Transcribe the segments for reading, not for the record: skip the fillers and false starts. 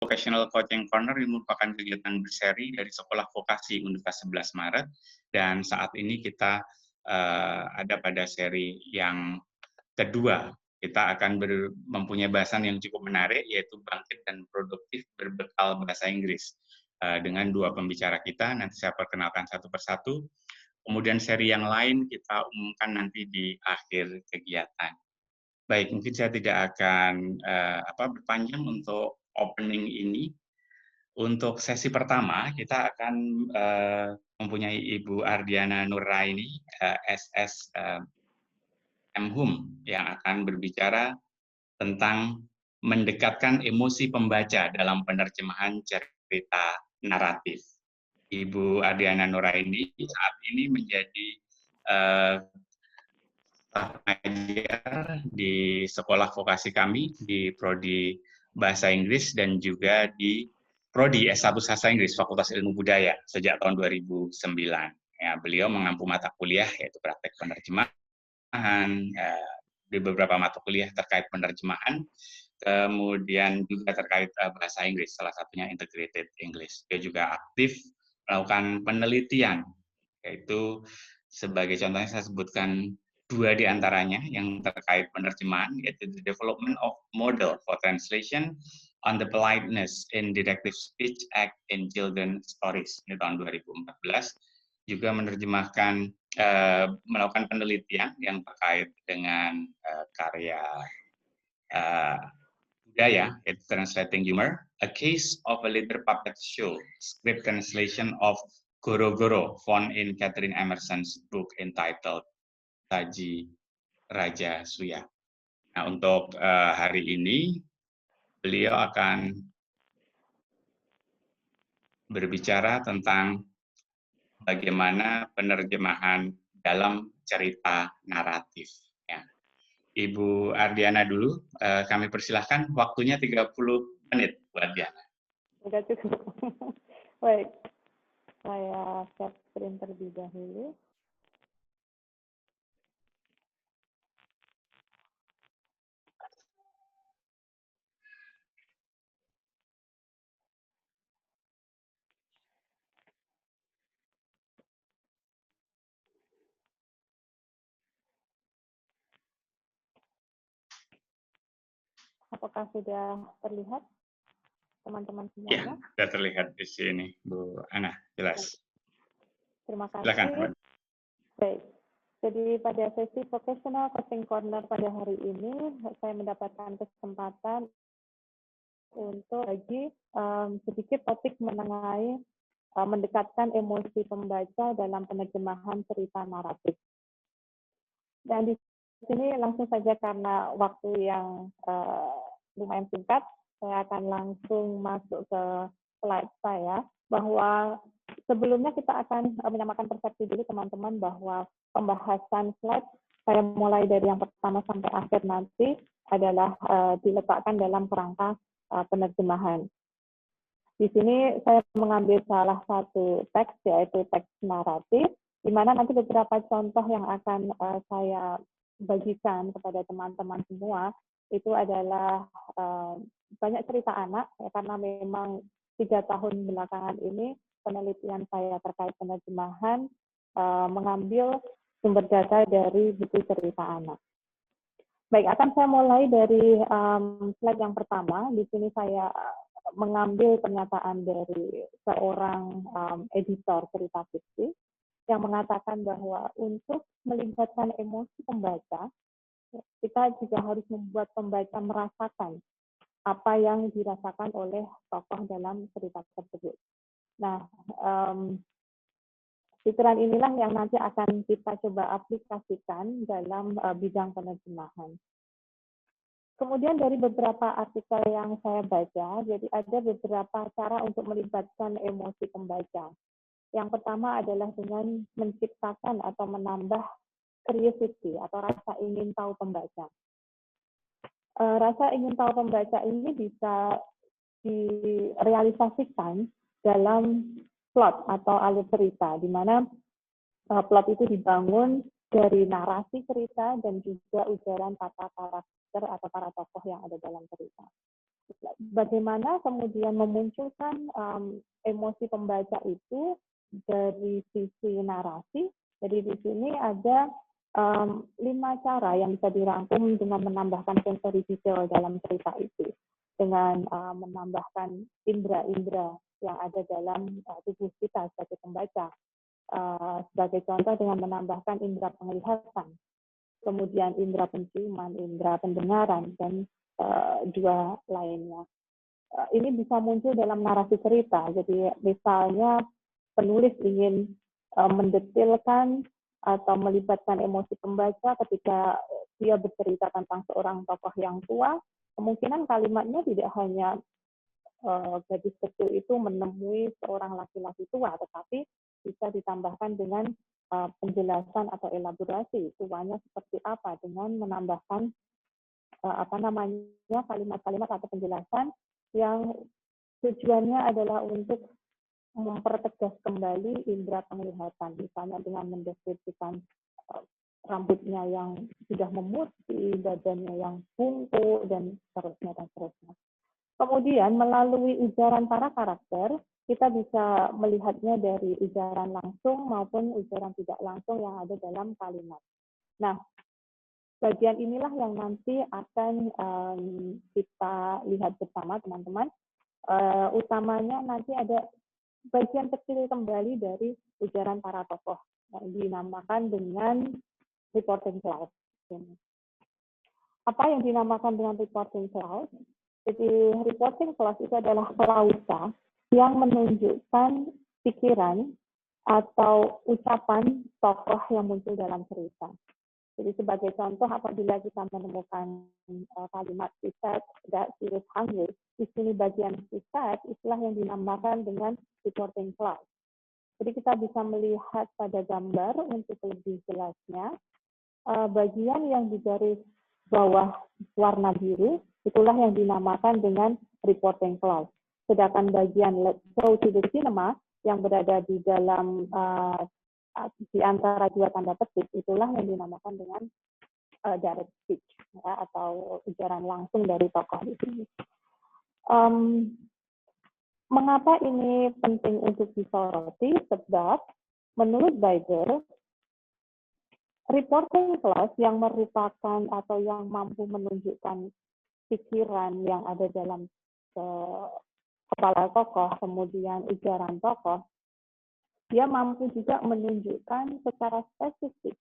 Vocational Coaching Corner ini merupakan kegiatan berseri dari Sekolah Vokasi Universitas 11 Maret, dan saat ini kita ada pada seri yang kedua. Kita akan mempunyai bahasan yang cukup menarik, yaitu bangkit dan produktif berbekal bahasa Inggris. Dengan dua pembicara kita, nanti saya perkenalkan satu persatu. Kemudian seri yang lain kita umumkan nanti di akhir kegiatan. Baik, mungkin saya tidak akan berpanjang untuk opening ini. Untuk sesi pertama, kita akan mempunyai Ibu Ardiana Nuraini, SS MHUM, yang akan berbicara tentang mendekatkan emosi pembaca dalam penerjemahan cerita naratif. Ibu Ardiana Nuraini saat ini menjadi pengajar di sekolah vokasi kami, di Prodi Bahasa Inggris dan juga di Prodi S1 Bahasa Inggris Fakultas Ilmu Budaya sejak tahun 2009. Ya, beliau mengampu mata kuliah yaitu praktek penerjemahan, di beberapa mata kuliah terkait penerjemahan, kemudian juga terkait bahasa Inggris, salah satunya Integrated English. Dia juga aktif melakukan penelitian, yaitu sebagai contohnya saya sebutkan dua di antaranya yang terkait penerjemahan, yaitu the development of model for translation on the politeness in directive speech act in children stories di tahun 2014, juga menerjemahkan melakukan penelitian yang terkait dengan karya budaya, yaitu Translating Humor, a case of a little puppet show, script translation of Goro Goro, found in Catherine Emerson's book entitled Taji Raja Suya. Nah, untuk hari ini, beliau akan berbicara tentang bagaimana penerjemahan dalam cerita naratif. Ya. Ibu Ardiana dulu, kami persilahkan, waktunya 30 menit, Bu Ardiana. Sudah cukup. Baik, saya share screen terlebih dahulu. Apakah sudah terlihat teman-teman semuanya? Ya, sudah terlihat di sini, Bu Ana, jelas. Terima kasih. Silakan. Baik, jadi pada sesi Vocational Coaching Corner pada hari ini, saya mendapatkan kesempatan untuk bagi sedikit topik mengenai mendekatkan emosi pembaca dalam penerjemahan cerita naratif. Dan di sini langsung saja karena waktu yang lumayan singkat, saya akan langsung masuk ke slide saya, bahwa sebelumnya kita akan menyamakan persepsi dulu teman-teman bahwa pembahasan slide saya mulai dari yang pertama sampai akhir nanti adalah diletakkan dalam kerangka penerjemahan. Di sini saya mengambil salah satu teks, yaitu teks naratif, di mana nanti beberapa contoh yang akan saya bagikan kepada teman-teman semua itu adalah banyak cerita anak, ya, karena memang 3 tahun belakangan ini penelitian saya terkait penerjemahan mengambil sumber data dari buku cerita anak. Baik, akan saya mulai dari slide yang pertama. Di sini saya mengambil pernyataan dari seorang editor cerita fiksi yang mengatakan bahwa untuk melibatkan emosi pembaca, kita juga harus membuat pembaca merasakan apa yang dirasakan oleh tokoh dalam cerita tersebut. Nah, pikiran inilah yang nanti akan kita coba aplikasikan dalam bidang penerjemahan. Kemudian dari beberapa artikel yang saya baca, jadi ada beberapa cara untuk melibatkan emosi pembaca. Yang pertama adalah dengan menciptakan atau menambah curiosity atau rasa ingin tahu pembaca. Rasa ingin tahu pembaca ini bisa direalisasikan dalam plot atau alur cerita, di mana plot itu dibangun dari narasi cerita dan juga ujaran kata karakter atau para tokoh yang ada dalam cerita. bagaimana kemudian memunculkan emosi pembaca itu dari sisi narasi. Jadi di sini ada 5 cara yang bisa dirangkum dengan menambahkan sensori detail dalam cerita itu, dengan menambahkan indera-indera yang ada dalam tubuh kita sebagai pembaca. Sebagai contoh dengan menambahkan indera penglihatan, kemudian indera penciuman, indera pendengaran, dan 2 lainnya. Ini bisa muncul dalam narasi cerita. Jadi misalnya penulis ingin mendetilkan atau melibatkan emosi pembaca ketika dia bercerita tentang seorang tokoh yang tua, kemungkinan kalimatnya tidak hanya gadis kecil itu menemui seorang laki-laki tua, tetapi bisa ditambahkan dengan penjelasan atau elaborasi tuanya seperti apa, dengan menambahkan kalimat-kalimat atau penjelasan yang tujuannya adalah untuk mempertegas kembali indera penglihatan, misalnya dengan mendeskripsikan rambutnya yang sudah memutih, badannya yang bungkuk, dan seterusnya dan seterusnya. Kemudian melalui ujaran para karakter, kita bisa melihatnya dari ujaran langsung maupun ujaran tidak langsung yang ada dalam kalimat. Nah, bagian inilah yang nanti akan kita lihat bersama teman-teman. Utamanya nanti ada bagian kecil kembali dari ujaran para tokoh yang dinamakan dengan reporting clause. Apa yang dinamakan dengan reporting clause? Jadi reporting clause itu adalah klausa yang menunjukkan pikiran atau ucapan tokoh yang muncul dalam cerita. Jadi sebagai contoh, apabila kita menemukan kalimat "she said that she was hungry", di sini bagian "she said" itulah yang dinamakan dengan reporting clause. Jadi kita bisa melihat pada gambar untuk lebih jelasnya, bagian yang di garis bawah warna biru itulah yang dinamakan dengan reporting clause. Sedangkan bagian "let's go to the cinema" yang berada di dalam di antara 2 tanda petik itulah yang dinamakan dengan direct speech, ya, atau ujaran langsung dari tokoh di sini. Mengapa ini penting untuk disoroti? Sebab menurut Beiger, reporting clause yang merupakan atau yang mampu menunjukkan pikiran yang ada dalam kepala tokoh, kemudian ujaran tokoh, dia mampu juga menunjukkan secara spesifik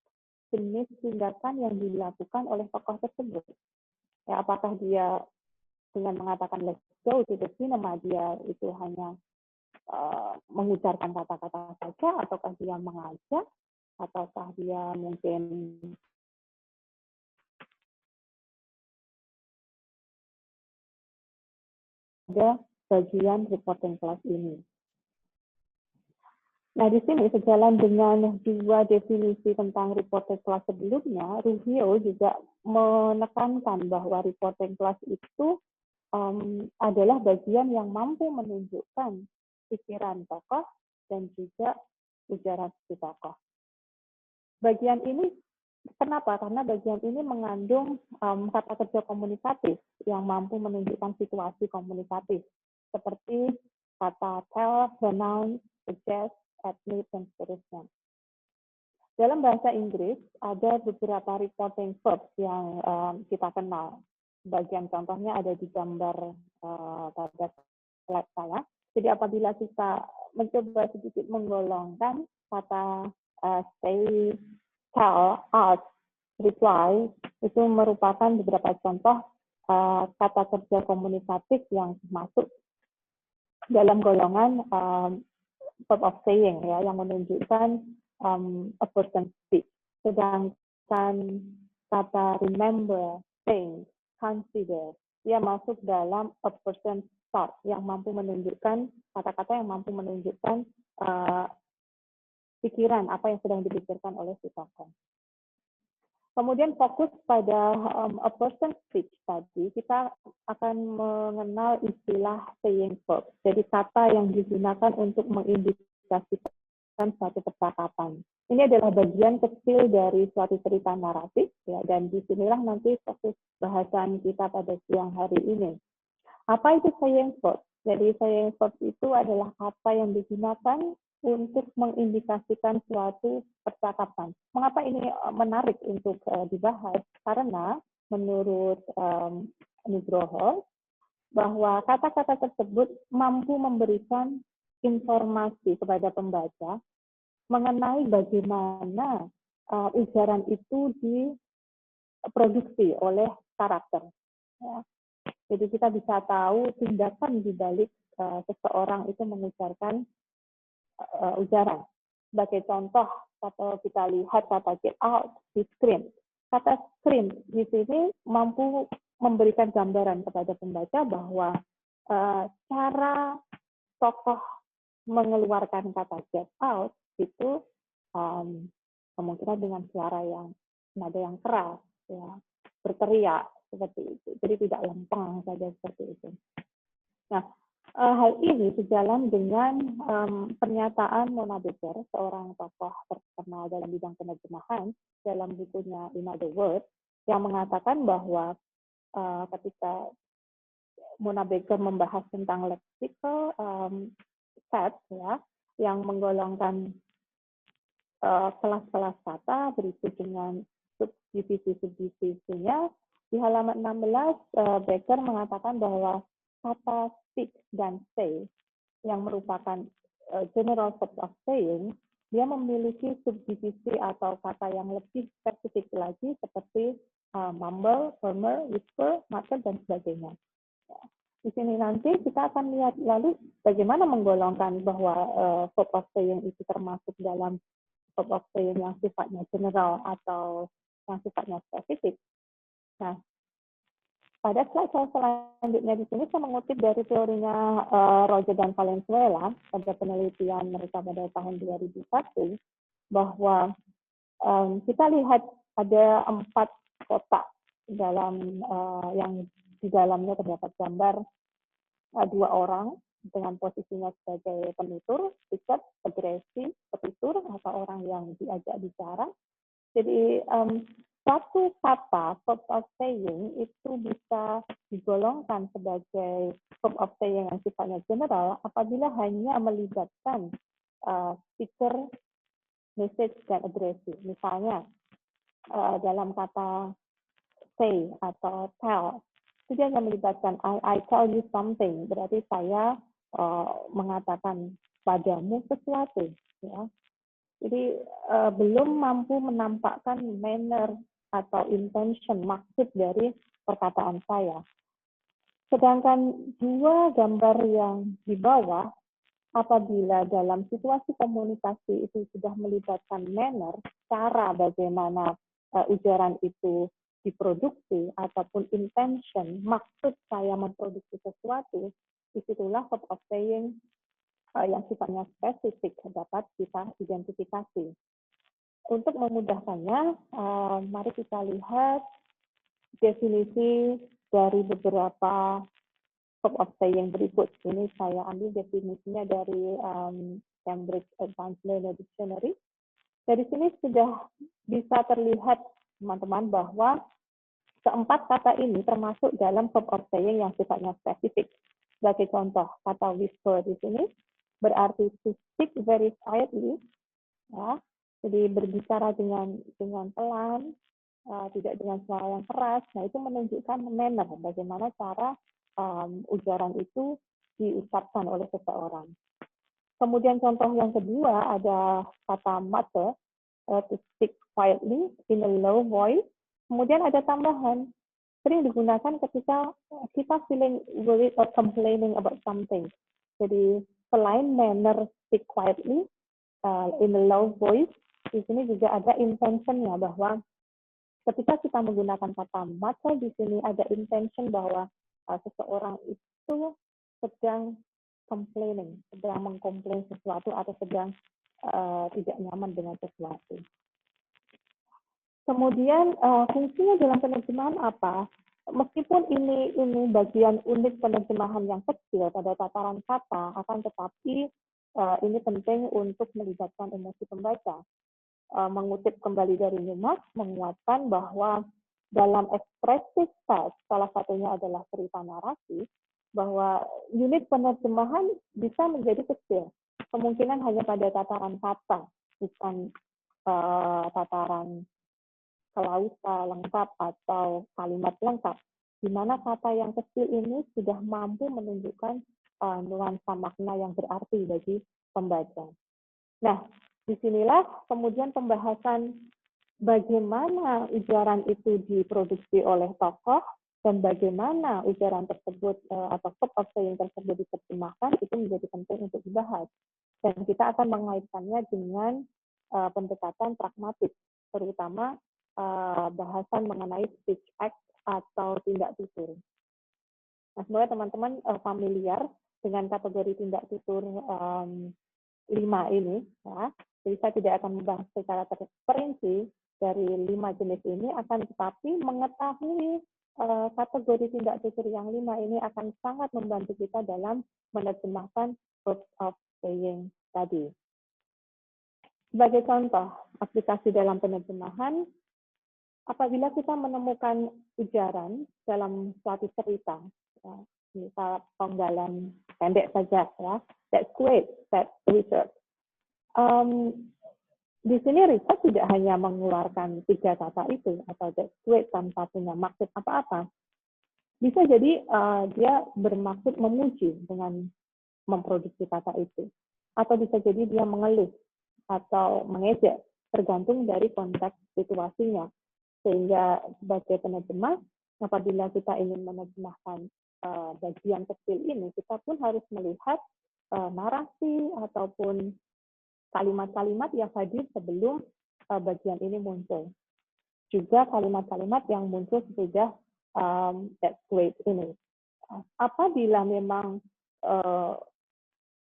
jenis tindakan yang dilakukan oleh tokoh tersebut. Ya, apakah dia dengan mengatakan "let's go to the cinema", dia itu hanya mengucapkan kata-kata saja, ataukah dia mengajak, ataukah dia mungkin ada bagian reporting clause ini. Nah, di sini sejalan dengan 2 definisi tentang reporting clause sebelumnya, Rubio juga menekankan bahwa reporting clause itu adalah bagian yang mampu menunjukkan pikiran tokoh dan juga ujaran si tokoh. Bagian ini kenapa? Karena bagian ini mengandung kata kerja komunikatif yang mampu menunjukkan situasi komunikatif, seperti kata tell, pronounce, suggest, admit, dan seterusnya. Dalam bahasa Inggris ada beberapa reporting verbs yang kita kenal. Bagian contohnya ada di gambar pada slide saya. Jadi apabila kita mencoba sedikit menggolongkan kata say, tell, ask, reply, itu merupakan beberapa contoh kata kerja komunikatif yang masuk dalam golongan verb of saying, ya, yang menunjukkan a person speak. Sedangkan kata remember, think, consider, dia masuk dalam a person thought, yang mampu menunjukkan kata-kata yang mampu menunjukkan pikiran apa yang sedang dipikirkan oleh si tokoh. Kemudian fokus pada a person speech tadi, kita akan mengenal istilah saying verb. Jadi kata yang digunakan untuk mengindikasikan suatu percakapan. Ini adalah bagian kecil dari suatu cerita naratif, ya, dan disinilah nanti fokus bahasan kita pada siang hari ini. Apa itu saying words? Jadi saying words itu adalah kata yang digunakan untuk mengindikasikan suatu percakapan. Mengapa ini menarik untuk dibahas? Karena menurut Nugroho, bahwa kata-kata tersebut mampu memberikan informasi kepada pembaca mengenai bagaimana ujaran itu diproduksi oleh karakter. Ya. Jadi kita bisa tahu tindakan di balik seseorang itu mengucapkan ujaran. Sebagai contoh, kalau kita lihat kata get out, di scream. Kata scream di sini mampu memberikan gambaran kepada pembaca bahwa cara tokoh mengeluarkan kata get out itu kemungkinan dengan suara yang nada yang keras, ya, berteriak seperti itu. Jadi tidak lempeng saja seperti itu. Nah, hal ini sejalan dengan pernyataan Mona Baker, seorang tokoh terkenal dalam bidang penerjemahan, dalam bukunya In Other Words, yang mengatakan bahwa ketika Mona Baker membahas tentang lexical set, ya, yang menggolongkan kelas-kelas kata berikut dengan subdivisi-subdivisinya, di halaman 16 Baker mengatakan bahwa kata speak dan say yang merupakan general set of saying, dia memiliki subdivisi atau kata yang lebih spesifik lagi seperti mumble, murmur, whisper, mutter, dan sebagainya. Ya. Di sini nanti kita akan lihat lalu bagaimana menggolongkan bahwa set of saying itu termasuk dalam set of saying yang sifatnya general atau yang sifatnya spesifik. Nah, pada slide saya selanjutnya di sini saya mengutip dari teorinya Roger dan Valenzuela pada penelitian mereka pada tahun 2001 bahwa kita lihat ada 4 kotak dalam yang di dalamnya terdapat gambar 2 orang dengan posisinya sebagai penutur, speaker, agresi, petitur atau orang yang diajak bicara. Jadi satu kata verb of saying itu bisa digolongkan sebagai verb of saying yang sifatnya general apabila hanya melibatkan speaker, message, dan agresi. Misalnya dalam kata say atau tell, itu dia hanya melibatkan I tell you something, berarti saya mengatakan padamu sesuatu. Ya. Jadi belum mampu menampakkan manner atau intention, maksud dari perkataan saya. Sedangkan 2 gambar yang di bawah, apabila dalam situasi komunikasi itu sudah melibatkan manner, cara bagaimana ujaran itu diproduksi, ataupun intention, maksud saya memproduksi sesuatu, disitulah verb of saying yang sifatnya spesifik dapat kita identifikasi. Untuk memudahkannya, mari kita lihat definisi dari beberapa verb of saying berikut. Ini saya ambil definisinya dari Cambridge Advanced Learner Dictionary. Dari sini sudah bisa terlihat, teman-teman, bahwa keempat kata ini termasuk dalam verb of saying yang sifatnya spesifik. Sebagai contoh, kata whisper di sini berarti to speak very quietly, ya. Jadi berbicara dengan pelan, tidak dengan suara yang keras. Nah, itu menunjukkan manner, bagaimana cara ujaran itu diucapkan oleh seseorang. Kemudian contoh yang kedua ada kata mutter, to speak quietly in a low voice. Kemudian ada tambahan, sering digunakan ketika kita feeling worried or complaining about something. Jadi selain manner speak quietly in a low voice, di sini juga ada intentionnya bahwa ketika kita menggunakan kata mutter di sini ada intention bahwa seseorang itu sedang complaining, sedang mengkomplain sesuatu atau sedang tidak nyaman dengan sesuatu. Kemudian fungsinya dalam penerjemahan apa? Meskipun ini bagian unik penerjemahan yang kecil pada tataran kata, akan tetapi ini penting untuk melibatkan emosi pembaca. Mengutip kembali dari Newmark, menguatkan bahwa dalam expressive text, salah satunya adalah cerita narasi, bahwa unit penerjemahan bisa menjadi kecil. Kemungkinan hanya pada tataran kata, bukan tataran klausa lengkap atau kalimat lengkap, di mana kata yang kecil ini sudah mampu menunjukkan nuansa makna yang berarti bagi pembaca. Nah, disinilah kemudian pembahasan bagaimana ujaran itu diproduksi oleh tokoh dan bagaimana ujaran tersebut atau verb of saying tersebut diterjemahkan itu menjadi penting untuk dibahas. Dan kita akan mengaitkannya dengan pendekatan pragmatik, terutama bahasan mengenai speech act atau tindak tutur. Nah, semoga teman-teman familiar dengan kategori tindak tutur 5 ini, ya. Jadi saya tidak akan membahas secara terperinci dari 5 jenis ini, akan tetapi mengetahui kategori tindak tutur yang 5 ini akan sangat membantu kita dalam menerjemahkan verbs of saying tadi. Sebagai contoh, aplikasi dalam penerjemahan, apabila kita menemukan ujaran dalam suatu cerita, ya, misal penggalan pendek saja, ya, that's great, that's Richard. Di sini Richard tidak hanya mengeluarkan 3 kata itu, atau that's great tanpa punya maksud apa-apa. Bisa jadi dia bermaksud memuji dengan memproduksi kata itu. Atau bisa jadi dia mengeluh atau mengejek, tergantung dari konteks situasinya. Sehingga sebagai penerjemah, apabila kita ingin menerjemahkan bagian kecil ini, kita pun harus melihat narasi ataupun kalimat-kalimat yang hadir sebelum bagian ini muncul. Juga kalimat-kalimat yang muncul sesudah that's great ini. Apabila memang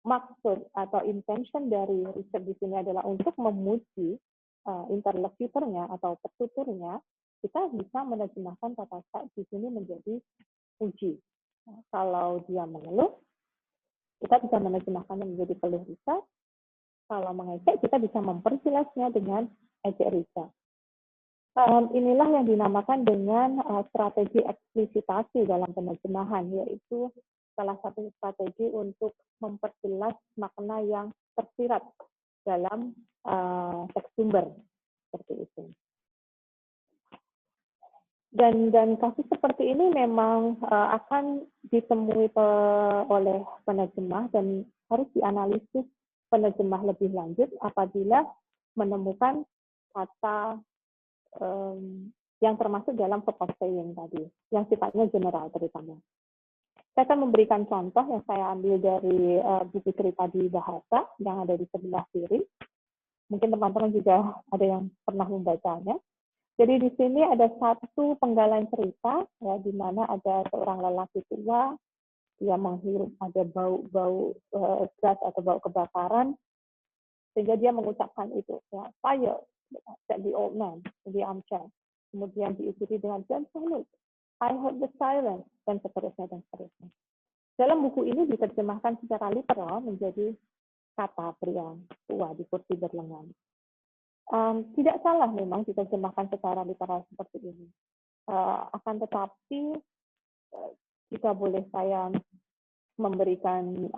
maksud atau intention dari Richard di sini adalah untuk memuji interlokutornya atau petuturnya, kita bisa menerjemahkan kata-kata di sini menjadi puji. Kalau dia mengeluh, kita bisa menerjemahkannya menjadi keluh Richard. Kalau mengejek, kita bisa memperjelasnya dengan ejek Richard. Inilah yang dinamakan dengan strategi eksplisitasi dalam penerjemahan, yaitu salah satu strategi untuk memperjelas makna yang tersirat dalam teks sumber, seperti itu. Dan kasus seperti ini memang akan ditemui oleh penerjemah dan harus dianalisis penerjemah lebih lanjut apabila menemukan kata yang termasuk dalam verb of saying tadi, yang sifatnya general terutama. Saya akan memberikan contoh yang saya ambil dari buku cerita di bahasa yang ada di sebelah kiri. Mungkin teman-teman juga ada yang pernah membacanya. Jadi di sini ada satu penggalan cerita, ya, di mana ada seorang lelaki tua, dia menghirup ada bau-bau gas atau bau kebakaran, sehingga dia mengucapkan itu, ya, fire, said the old man in the armchair. Kemudian diikuti dengan don't panic, I heard the siren, dan seterusnya dan seterusnya. Dalam buku ini diterjemahkan secara literal menjadi kata pria tua di kursi berlengan. Tidak salah memang diterjemahkan secara literal seperti ini. Akan tetapi jika boleh saya memberikan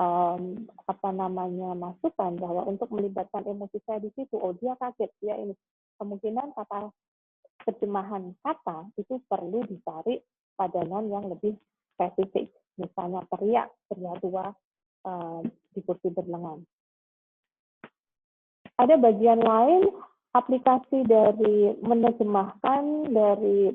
masukan bahwa untuk melibatkan emosi saya di situ, oh dia kaget, dia ini, kemungkinan kata terjemahan kata itu perlu dicari padanan yang lebih spesifik, misalnya pria tua di kursi berlengan. Ada bagian lain aplikasi dari menerjemahkan dari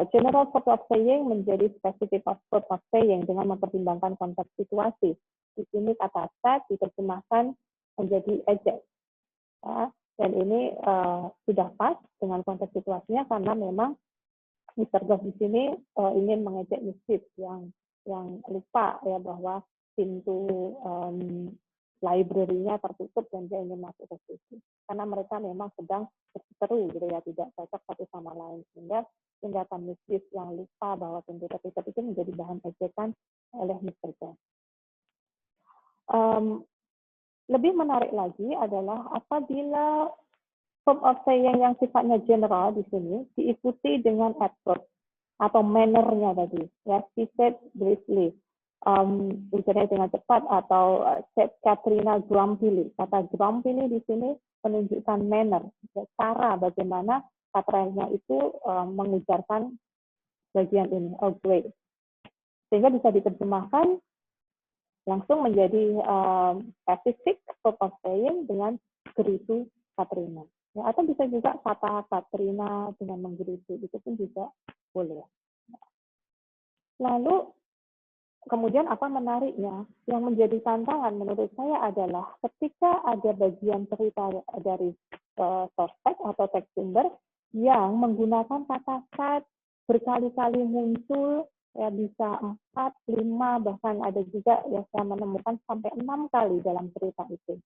general verb of saying menjadi specific verb of saying dengan mempertimbangkan konteks situasi. Di sini kata set diterjemahkan menjadi ejek. Ya, dan ini sudah pas dengan konteks situasinya karena memang Mr. Goff di sini ingin mengejek Miss yang lupa ya bahwa pintu library-nya tertutup dan dia ingin masuk ke situ. Karena mereka memang sedang berseteru gitu ya, tidak cocok satu sama lain. Sehingga tindakan Miss yang lupa bahwa pintu tertutup itu menjadi bahan ejekan oleh Mr. Goff. Lebih menarik lagi adalah apabila verb of saying yang sifatnya general di sini diikuti dengan adverb atau manner-nya tadi. Ya, she said briefly. ujarnya dengan cepat, atau Katrina Grumpily. Kata Grumpily di sini menunjukkan manner, cara bagaimana Katrina itu mengujarkan bagian ini, oh great. Sehingga bisa diterjemahkan langsung menjadi specific scope of saying dengan gerutu Katrina. Ya, atau bisa juga kata Katrina dengan menggerutu, itu pun juga boleh. Lalu kemudian apa menariknya? Yang menjadi tantangan menurut saya adalah ketika ada bagian cerita dari source text atau text sumber yang menggunakan kata set berkali-kali muncul, ya bisa 4, 5, bahkan ada juga yang saya menemukan sampai 6 kali dalam cerita itu.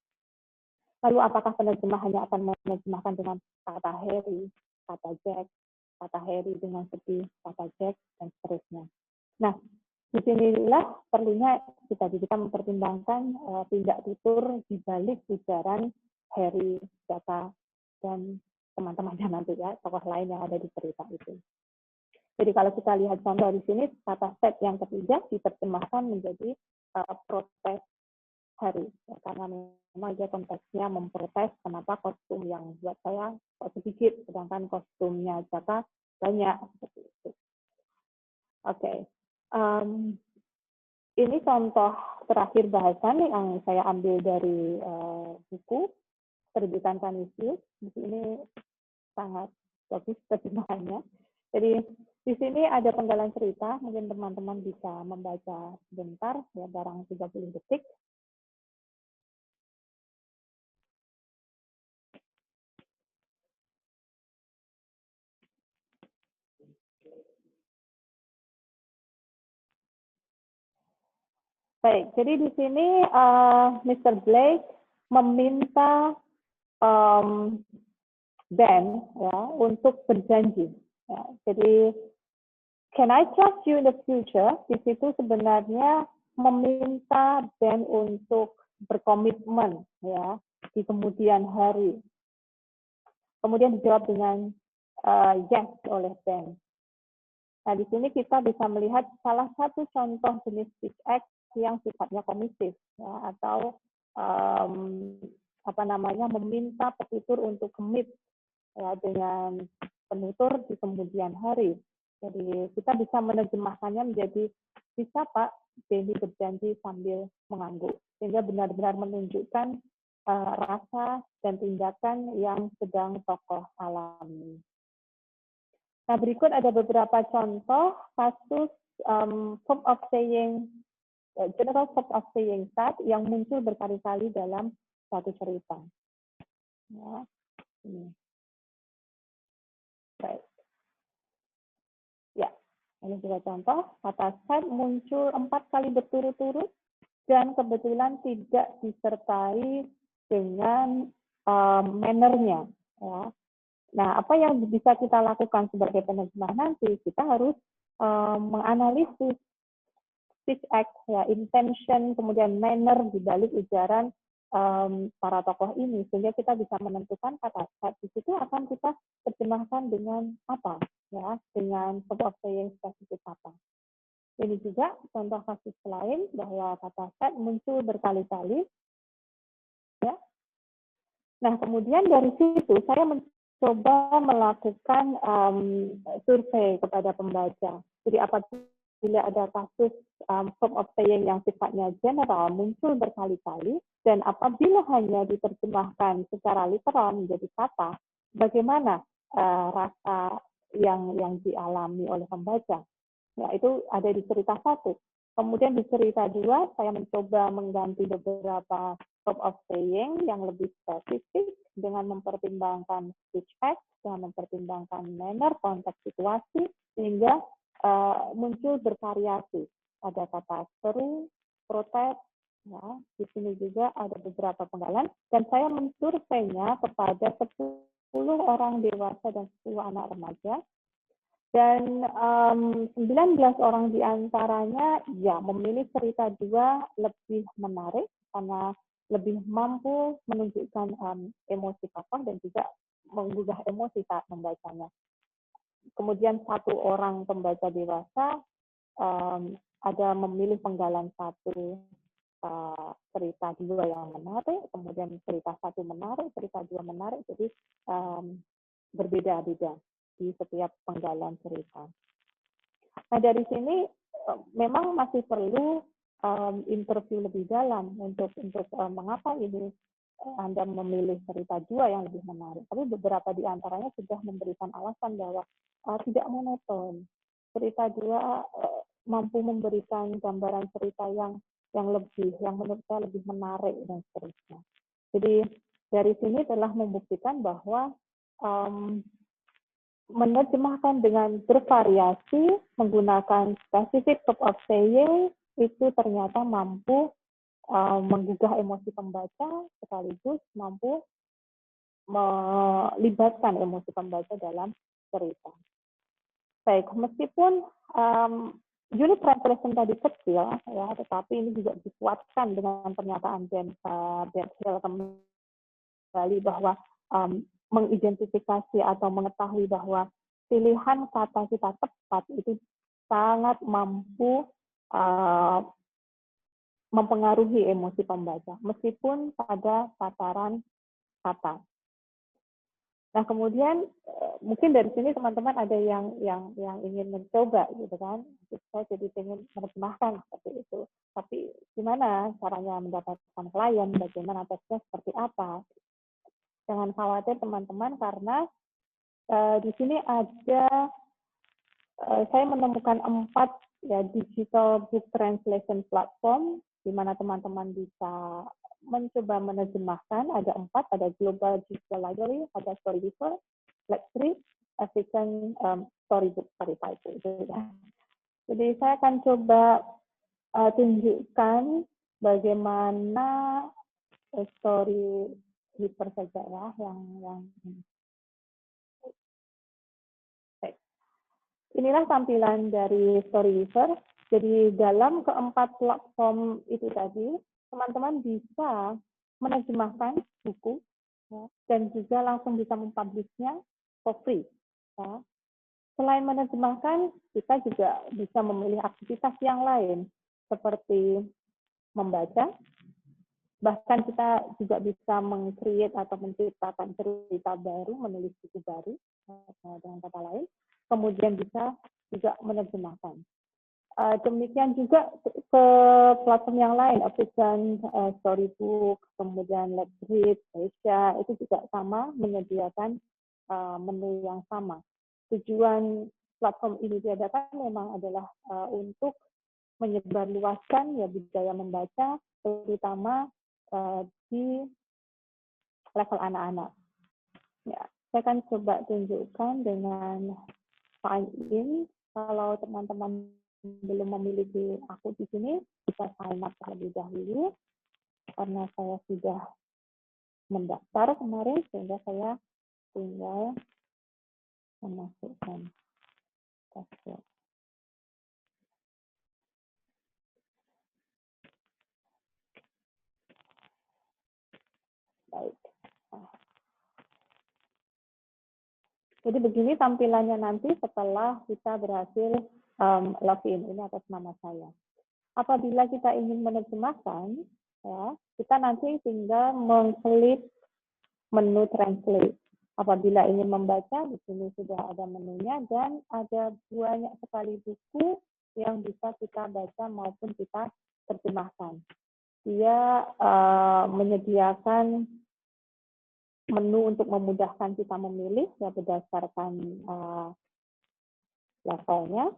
Lalu apakah penerjemah hanya akan menerjemahkan dengan kata Harry, kata Jack, kata Harry dengan sedih, kata Jack, dan seterusnya. Nah, disinilah perlunya kita mempertimbangkan tindak tutur di balik ujaran Harry, Jaka, dan teman-temannya nanti ya, tokoh lain yang ada di cerita itu. Jadi kalau kita lihat contoh di sini, kata set yang ketiga diterjemahkan menjadi protes Harry, ya, karena memang dia konteksnya memprotes kenapa kostum yang buat saya kok sedikit, sedangkan kostumnya Jaka banyak. Seperti itu. Oke. Ini contoh terakhir bahasan yang saya ambil dari buku terbitan Canisius. Buku ini sangat bagus terjemahannya. Jadi di sini ada penggalan cerita, mungkin teman-teman bisa membaca sebentar, ya barang 30 detik. Baik, jadi di sini Mr. Blake meminta Ben ya untuk berjanji. Ya, jadi can I trust you in the future? Di situ sebenarnya meminta Ben untuk berkomitmen ya di kemudian hari. Kemudian dijawab dengan yes oleh Ben. Nah, di sini kita bisa melihat salah satu contoh jenis speech act yang sifatnya komisif, ya, atau meminta petitur untuk commit ya, dengan penutur di kemudian hari. Jadi kita bisa menerjemahkannya menjadi bisa Pak Benny berjanji sambil mengangguk, sehingga benar-benar menunjukkan rasa dan tindakan yang sedang tokoh alami. Nah, berikut ada beberapa contoh kasus form of saying, general form of saying that yang muncul berkali-kali dalam satu cerita. Ya, ini. Baik. Ya, ini juga contoh. Kata set muncul 4 kali berturut-turut dan kebetulan tidak disertai dengan manner-nya. Ya. Nah, apa yang bisa kita lakukan sebagai penerjemah nanti? Kita harus menganalisis speech act, ya, intention, kemudian manner di balik ujaran para tokoh ini, sehingga kita bisa menentukan kata set di situ akan kita terjemahkan dengan apa, ya, dengan form of saying spesifik apa. Ini juga contoh kasus lain bahwa kata set muncul berkali-kali, ya. Nah, kemudian dari situ saya coba melakukan survei kepada pembaca. Jadi apabila ada kasus form of saying yang sifatnya general muncul berkali-kali, dan apabila hanya diterjemahkan secara literal menjadi kata, bagaimana rasa yang dialami oleh pembaca? Ya, itu ada di cerita 1. Kemudian di cerita 2, saya mencoba mengganti beberapa form of saying yang lebih spesifik dengan mempertimbangkan speech act, dengan mempertimbangkan manner, konteks situasi, sehingga muncul bervariasi. Ada kata seru, protes, ya, di sini juga ada beberapa penggalan, dan saya mensurveinya kepada 10 orang dewasa dan 10 anak remaja, dan 19 orang diantaranya ya memilih cerita 2 lebih menarik karena lebih mampu menunjukkan emosi tokoh dan juga menggugah emosi saat membacanya. Kemudian 1 orang pembaca dewasa ada memilih penggalan satu, cerita dua yang menarik, kemudian cerita satu menarik, cerita dua menarik, jadi berbeda-beda di setiap penggalan cerita. Nah, dari sini memang masih perlu interview lebih dalam untuk mengapa ini Anda memilih cerita dua yang lebih menarik. Tapi beberapa di antaranya sudah memberikan alasan bahwa tidak monoton. Cerita dua mampu memberikan gambaran cerita yang menurut saya lebih menarik dan seterusnya. Jadi dari sini telah membuktikan bahwa menerjemahkan dengan bervariasi menggunakan specific top of saying itu ternyata mampu menggugah emosi pembaca sekaligus mampu melibatkan emosi pembaca dalam cerita. Baik, meskipun unit translation tadi kecil, ya, tetapi ini juga dikuatkan dengan pernyataan Dan Hill kembali bahwa mengidentifikasi atau mengetahui bahwa pilihan kata kita tepat itu sangat mampu mempengaruhi emosi pembaca, meskipun pada tataran kata. Nah, kemudian mungkin dari sini teman-teman ada yang ingin mencoba gitu kan. Saya jadi ingin menerjemahkan seperti itu. Tapi gimana caranya mendapatkan klien, bagaimana tesnya seperti apa? Jangan khawatir teman-teman karena di sini ada saya menemukan 4 ya digital book translation platform di mana teman-teman bisa mencoba menerjemahkan. Ada 4, ada Global Digital Library, ada Storyweaver, Lextree, African Storybook, Jadi saya akan coba tunjukkan bagaimana Storyweaver saja ya, yang inilah tampilan dari Storyweaver. Jadi dalam keempat platform itu tadi, teman-teman bisa menerjemahkan buku ya, dan juga langsung bisa mempublishnya for free. Ya. Selain menerjemahkan, kita juga bisa memilih aktivitas yang lain seperti membaca. Bahkan kita juga bisa meng-create atau menciptakan cerita baru, menulis buku baru dengan kata lain. Kemudian bisa juga menerjemahkan. Demikian juga ke platform yang lain, African Storybook, kemudian Let's Read, Asia, itu juga sama menyediakan menu yang sama. Tujuan platform ini diadakan memang adalah untuk menyebarluaskan ya budaya membaca, terutama di level anak-anak. Ya, saya akan coba tunjukkan dengan sign in. Kalau teman-teman belum memiliki akun di sini, bisa sign up terlebih dahulu karena saya sudah mendaftar kemarin, sehingga saya tinggal memasukkan password. Baik. Jadi begini tampilannya nanti setelah kita berhasil login, ini atas nama saya. Apabila kita ingin menerjemahkan, ya, kita nanti tinggal mengklik menu translate. Apabila ingin membaca, di sini sudah ada menunya dan ada banyak sekali buku yang bisa kita baca maupun kita terjemahkan. Dia menyediakan menu untuk memudahkan kita memilih ya berdasarkan levelnya.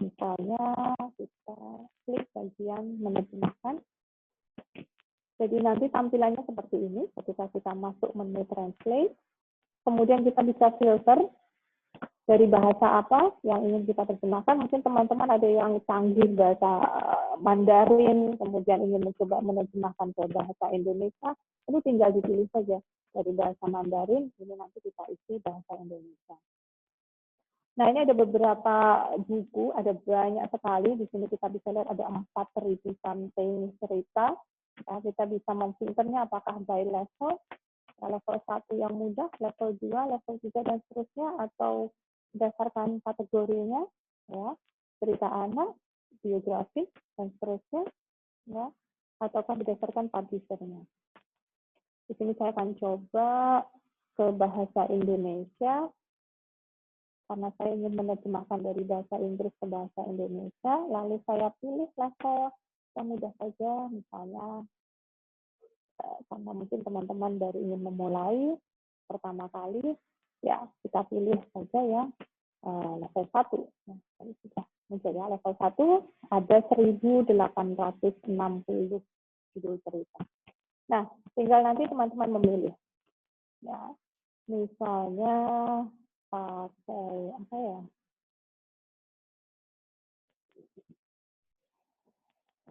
Misalnya kita klik bagian menerjemahkan. Jadi nanti tampilannya seperti ini ketika kita masuk menu translate. Kemudian kita bisa filter dari bahasa apa yang ingin kita terjemahkan. Mungkin teman-teman ada yang canggih bahasa Mandarin, kemudian ingin mencoba menerjemahkan ke bahasa Indonesia. Ini tinggal dipilih saja dari bahasa Mandarin, ini nanti kita isi bahasa Indonesia. Nah, ini ada beberapa buku, ada banyak sekali. Di sini kita bisa lihat ada 4.000 something cerita. Nah, kita bisa memfilternya apakah by level, level 1 yang mudah, level 2, level 3, dan seterusnya, atau berdasarkan kategorinya, ya, cerita anak, biografi dan seterusnya, ya, ataukah berdasarkan publisher-nya. Di sini saya akan coba ke bahasa Indonesia, karena saya ingin menerjemahkan dari bahasa Inggris ke bahasa Indonesia, lalu saya pilih level yang mudah saja, misalnya, karena mungkin teman-teman baru ingin memulai pertama kali, ya kita pilih saja yang level 1. Nah, ini sudah menjadi level 1, ada 1860 judul cerita. Nah, tinggal nanti teman-teman memilih. Ya, misalnya pakai apa ya?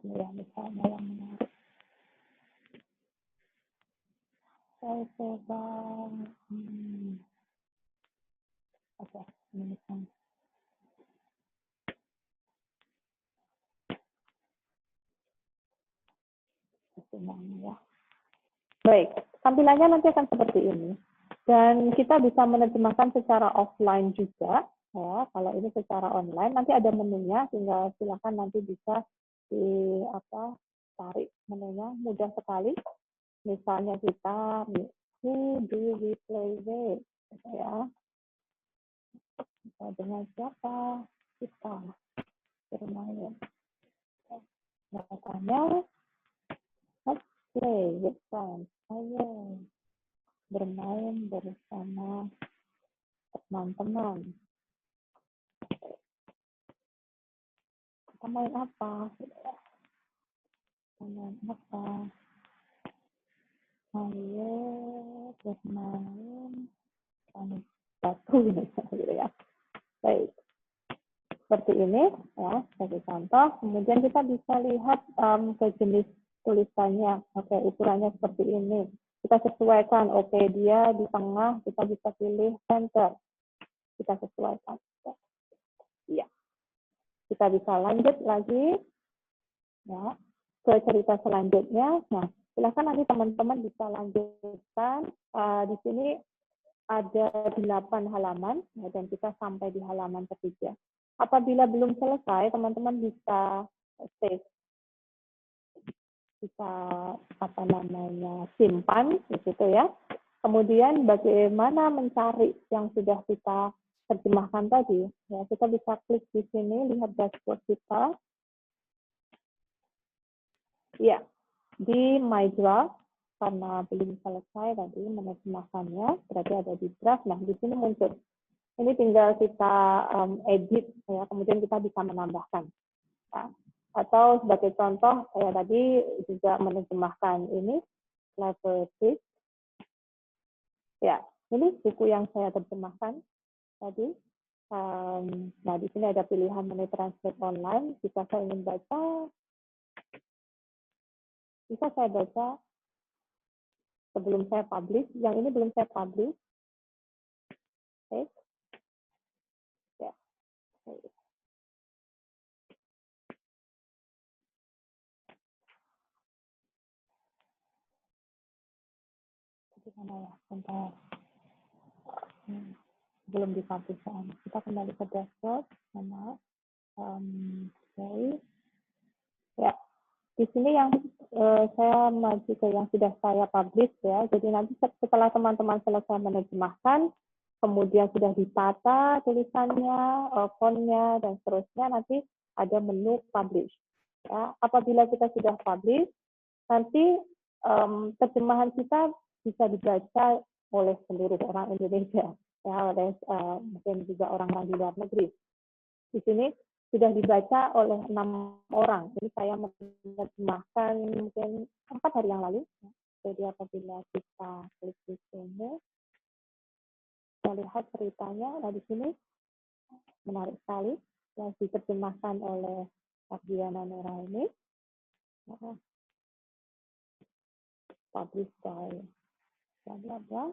Ini ya, misalnya yang menarik. Saya coba, oke, ini misalnya. Ya. Baik, tampilannya nanti akan seperti ini. Dan kita bisa menerjemahkan secara offline juga. Ya, kalau ini secara online, nanti ada menunya, tinggal silakan nanti bisa tarik menunya, mudah sekali. Misalnya kita, who do we play with? Ya, dengan siapa kita bermain. Katanya, let's play with friends. Ayo bermain bersama teman-teman. Kita main apa? Main apa? Ayo bermain batu gitu ya. Baik. Seperti ini ya, sebagai contoh. Kemudian kita bisa lihat ke jenis tulisannya. Oke, ukurannya seperti ini. Kita sesuaikan. Oke, dia di tengah, kita bisa pilih center. Kita sesuaikan. Iya. Kita bisa lanjut lagi ya ke cerita selanjutnya. Nah, silakan nanti teman-teman bisa lanjutkan. Di sini ada 8 halaman ya, dan kita sampai di halaman ketiga. Apabila belum selesai, teman-teman bisa save, bisa simpan di situ ya. Kemudian bagaimana mencari yang sudah kita terjemahkan tadi? Ya, kita bisa klik di sini, lihat dashboard kita. Ya, di My Draft, karena belum selesai tadi menerjemahkannya, berarti ada di draft. Nah, di sini muncul. Ini tinggal kita edit, ya, kemudian kita bisa menambahkan. Ya. Atau sebagai contoh, saya tadi juga menerjemahkan ini, level 6. Ya, ini buku yang saya terjemahkan tadi. Nah, di sini ada pilihan menu translate online. Jika saya ingin baca, bisa saya baca sebelum saya publish. Yang ini belum saya publish. Oke. Ya. Mana ya? Bentar. Belum dipublish. Kita kembali ke dashboard. Mana? Oke. Ya. Di sini yang saya maju ke yang sudah saya publish ya. Jadi nanti setelah teman-teman selesai menerjemahkan, kemudian sudah ditata tulisannya, fontnya dan seterusnya, nanti ada menu publish. Ya, apabila kita sudah publish, nanti terjemahan kita bisa dibaca oleh seluruh orang Indonesia, ya, oleh mungkin juga orang di luar negeri. Di sini sudah dibaca oleh 6 orang. Jadi saya menerjemahkan mungkin 4 hari yang lalu. Jadi apabila kita klik di sini, kita lihat ceritanya. Nah, di sini menarik sekali yang diterjemahkan oleh Ardiana Nuraini. Published by bla bla bla.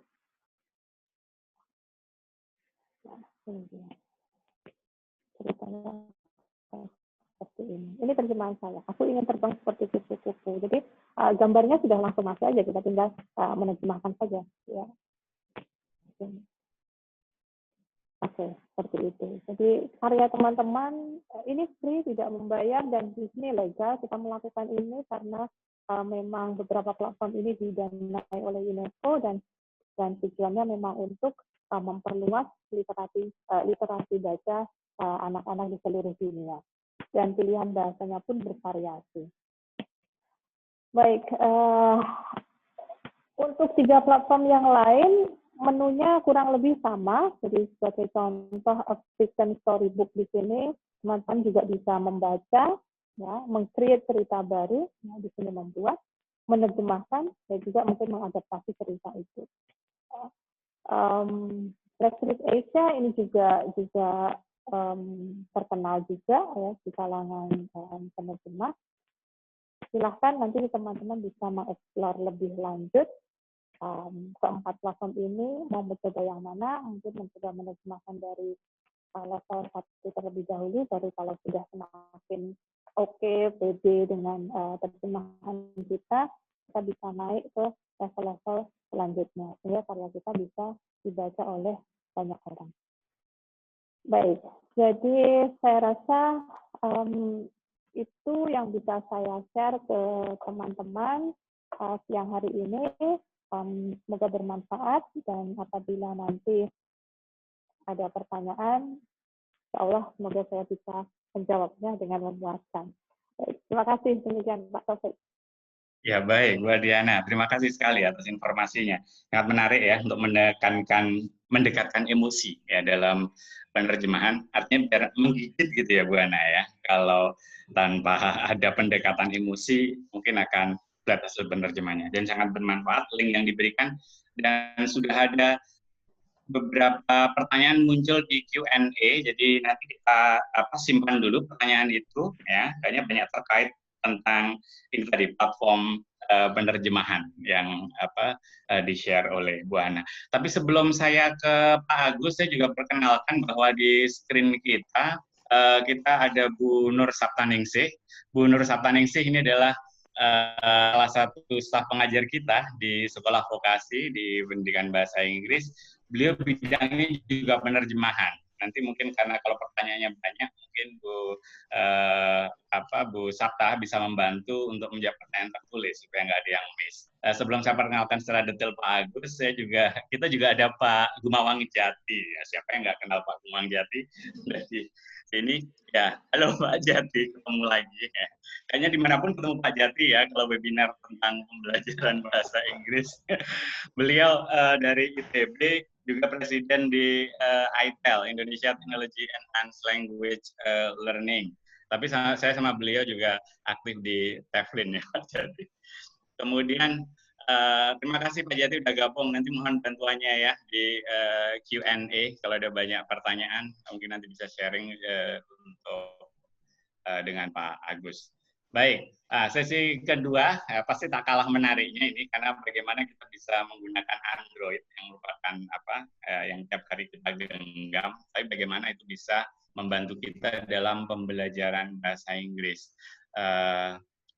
Nah, ini dia. Ceritanya seperti ini. Ini terjemahan saya. Aku ingin terbang seperti kupu-kupu. Jadi gambarnya sudah langsung masuk aja. Kita tinggal menerjemahkan saja. Ya. Oke, seperti itu. Jadi karya teman-teman ini free, tidak membayar, dan di sini legal. Kita melakukan ini karena memang beberapa platform ini didanai oleh UNESCO, dan tujuannya memang untuk memperluas literasi baca anak-anak di seluruh dunia. Dan pilihan bahasanya pun bervariasi. Baik, untuk 3 platform yang lain, menunya kurang lebih sama. Jadi sebagai contoh, Fiction Storybook di sini, teman-teman juga bisa membaca, ya, meng-create cerita baru, ya, di sini membuat, menerjemahkan, dan juga mungkin mengadaptasi cerita itu. Brexit Asia ini juga terkenal juga, ya, di kalangan penerjemah. Silahkan nanti teman-teman bisa mengeksplor lebih lanjut keempat platform ini, mau mencoba yang mana, mungkin mencoba menerjemahkan dari level 1 terlebih dahulu, baru kalau sudah semakin oke, pede dengan terjemahan kita bisa naik ke level-level selanjutnya, sehingga karya kita bisa dibaca oleh banyak orang. Baik, jadi saya rasa itu yang bisa saya share ke teman-teman siang hari ini. Semoga bermanfaat, dan apabila nanti ada pertanyaan, insya Allah semoga saya bisa menjawabnya dengan memuaskan. Baik, terima kasih. Demikian Pak Taufik. Ya, baik, Bu Diana. Terima kasih sekali atas informasinya. Sangat menarik ya untuk mendekatkan emosi ya dalam penerjemahan. Artinya biar menggigit gitu ya, Bu Ana ya. Kalau tanpa ada pendekatan emosi, mungkin akan berat hasil penerjemahnya. Dan sangat bermanfaat link yang diberikan. Dan sudah ada beberapa pertanyaan muncul di Q&A, jadi nanti kita simpan dulu pertanyaan itu ya, kayaknya banyak terkait tentang ini tadi platform penerjemahan yang di-share oleh Bu Ana. Tapi sebelum saya ke Pak Agus, saya juga perkenalkan bahwa di screen kita kita ada Bu Nur Saptaningsih. Bu Nur Saptaningsih ini adalah salah satu staf pengajar kita di Sekolah Vokasi di Pendidikan Bahasa Inggris. Beliau bidangnya juga penerjemahan. Nanti mungkin karena kalau pertanyaannya banyak, mungkin Bu Sapta bisa membantu untuk menjawab pertanyaan tertulis supaya nggak ada yang miss. Sebelum saya perkenalkan secara detail Pak Agus, kita juga ada Pak Gumawangi Jati. Ya, siapa yang nggak kenal Pak Gumawangi Jati? Dari sini ya, halo Pak Jati, ketemu lagi. Ya. Kayaknya dimanapun ketemu Pak Jati ya, kalau webinar tentang pembelajaran bahasa Inggris. Beliau dari ITB, juga presiden di ITEL, Indonesia Technology Enhanced Language Learning. Tapi saya sama beliau juga aktif di TEFLIN ya Pak Jati. Kemudian terima kasih Pak Jati udah gabung. Nanti mohon bantuannya ya di Q&A kalau ada banyak pertanyaan, mungkin nanti bisa sharing untuk dengan Pak Agus. Baik, sesi kedua pasti tak kalah menariknya ini karena bagaimana kita bisa menggunakan Android yang merupakan yang tiap hari kita genggam, tapi bagaimana itu bisa membantu kita dalam pembelajaran bahasa Inggris.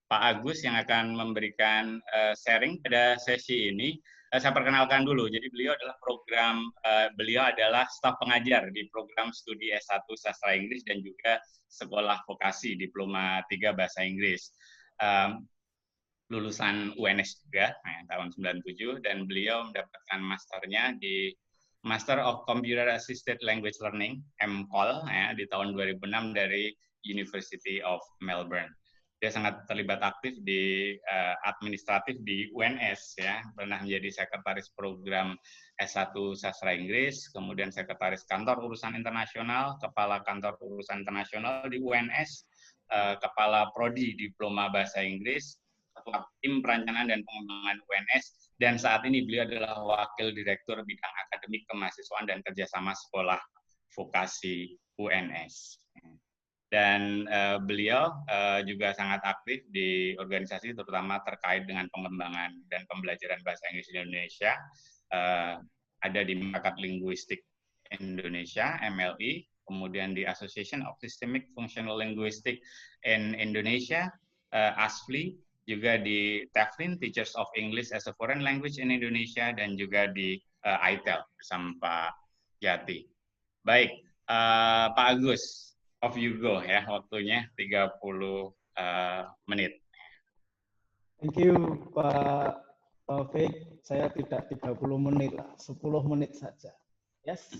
Pak Agus yang akan memberikan sharing pada sesi ini. Saya perkenalkan dulu. Jadi beliau adalah staf pengajar di program studi S1 Sastra Inggris dan juga Sekolah Vokasi Diploma 3 Bahasa Inggris. Lulusan UNS juga tahun 97, dan beliau mendapatkan masternya di Master of Computer Assisted Language Learning (MCOL) di tahun 2006 dari University of Melbourne. Dia sangat terlibat aktif di administratif di UNS ya, pernah menjadi sekretaris program S1 Sastra Inggris, kemudian sekretaris kantor urusan internasional, kepala kantor urusan internasional di UNS, kepala prodi diploma bahasa Inggris, ketua tim perencanaan dan pengembangan UNS, dan saat ini beliau adalah wakil direktur bidang akademik kemahasiswaan dan kerjasama sekolah vokasi UNS. Dan beliau juga sangat aktif di organisasi terutama terkait dengan pengembangan dan pembelajaran bahasa Inggris di Indonesia. Ada di Masyarakat Linguistik Indonesia, MLI, kemudian di Association of Systemic Functional Linguistics in Indonesia, ASFLI, juga di TEFLIN, Teachers of English as a Foreign Language in Indonesia, dan juga di ITEL bersama Pak Jati. Baik, Pak Agus, off you go ya, waktunya 30 menit. Thank you Pak Taufik. Saya tidak 30 menit lah, 10 menit saja. Yes.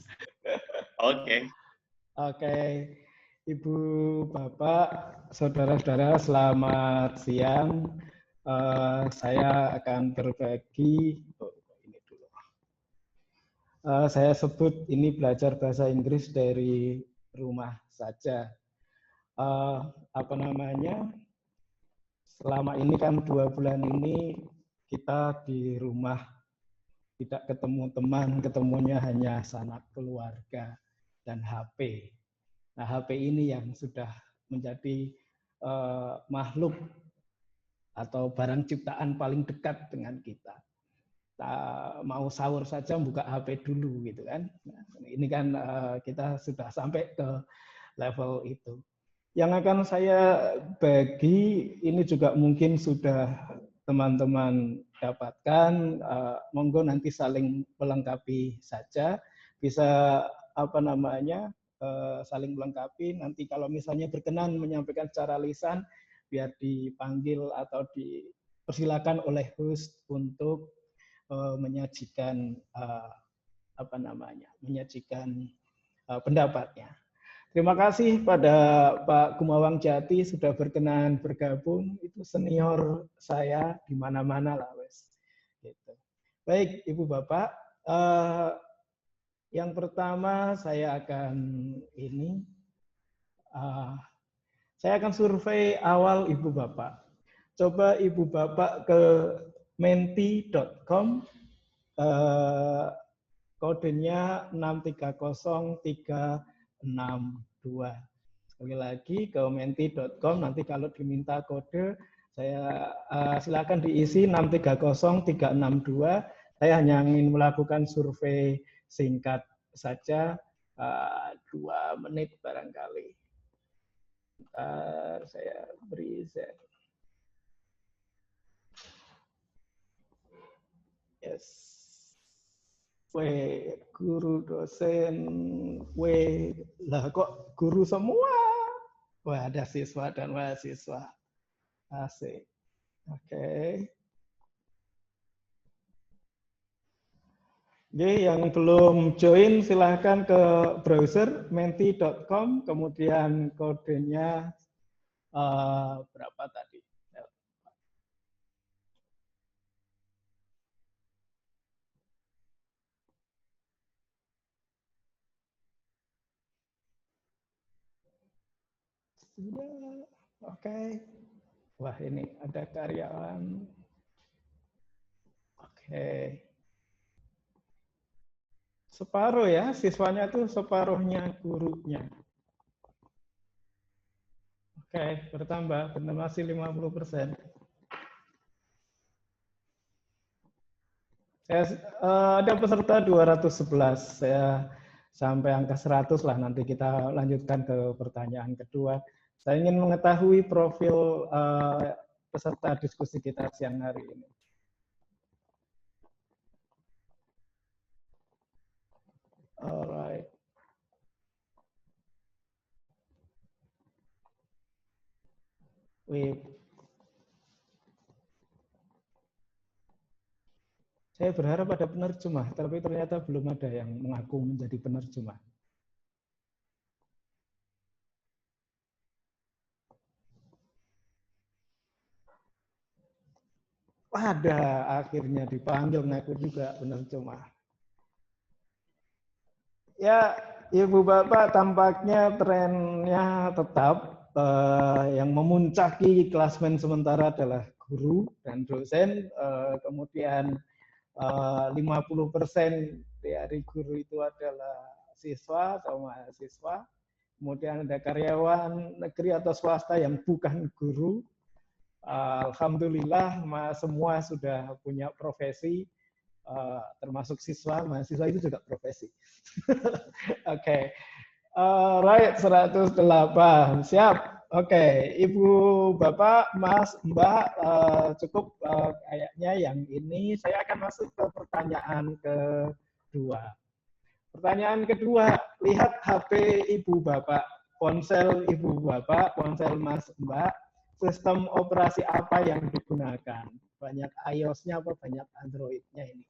Oke. Oke. Ibu, Bapak, saudara-saudara, selamat siang. Saya akan berbagi. Ini dulu. Saya sebut ini belajar bahasa Inggris dari rumah saja. Apa namanya? Selama ini kan 2 bulan ini kita di rumah, tidak ketemu teman, ketemunya hanya sanak keluarga dan HP. Nah, HP ini yang sudah menjadi makhluk atau barang ciptaan paling dekat dengan kita. Mau sahur saja buka HP dulu gitu kan. Nah, ini kan kita sudah sampai ke level itu. Yang akan saya bagi ini juga mungkin sudah teman-teman dapatkan, monggo nanti saling melengkapi saja, bisa apa namanya saling melengkapi. Nanti kalau misalnya berkenan menyampaikan secara lisan, biar dipanggil atau dipersilakan oleh host untuk menyajikan apa namanya, menyajikan pendapatnya. Terima kasih pada Pak Gumawang Jati sudah berkenan bergabung. Itu senior saya di mana-mana lah, wes. Gitu. Baik, Ibu Bapak. Yang pertama saya akan saya akan survei awal Ibu Bapak. Coba Ibu Bapak ke menti.com, kodenya 630362. Sekali lagi ke menti.com, nanti kalau diminta kode, saya silakan diisi 630362. Saya hanya ingin melakukan survei singkat saja, 2 menit barangkali. Saya beri share. Yes. Guru dosen, lah kok guru semua? Wah, ada siswa dan mahasiswa. Asik. Oke. Oke, yang belum join silahkan ke browser menti.com, kemudian kodenya berapa tadi? Sudah, oke. Wah, ini ada karyawan. Oke. Separuh ya, siswanya tuh separuhnya gurunya. Oke, bertambah, benar masih 50%. Saya ada peserta 211, saya sampai angka 100 lah, nanti kita lanjutkan ke pertanyaan kedua. Saya ingin mengetahui profil peserta diskusi kita siang hari ini. Alright. Wait. Saya berharap ada penerjemah, tapi ternyata belum ada yang mengaku menjadi penerjemah. Ada, akhirnya dipanggil ngaku juga penerjemah. Ya, Ibu Bapak, tampaknya trennya tetap yang memuncaki klasmen sementara adalah guru dan dosen, kemudian 50% dari guru itu adalah siswa atau mahasiswa, kemudian ada karyawan negeri atau swasta yang bukan guru. Alhamdulillah semua sudah punya profesi, termasuk siswa, mahasiswa itu juga profesi. Oke. Right, 108. Siap. Oke, Ibu, Bapak, Mas, Mbak, cukup kayaknya yang ini. Saya akan masuk ke pertanyaan kedua. Pertanyaan kedua, lihat HP ibu bapak, ponsel ibu bapak, ponsel mas mbak, sistem operasi apa yang digunakan? Banyak iOS-nya apa banyak Android-nya ini?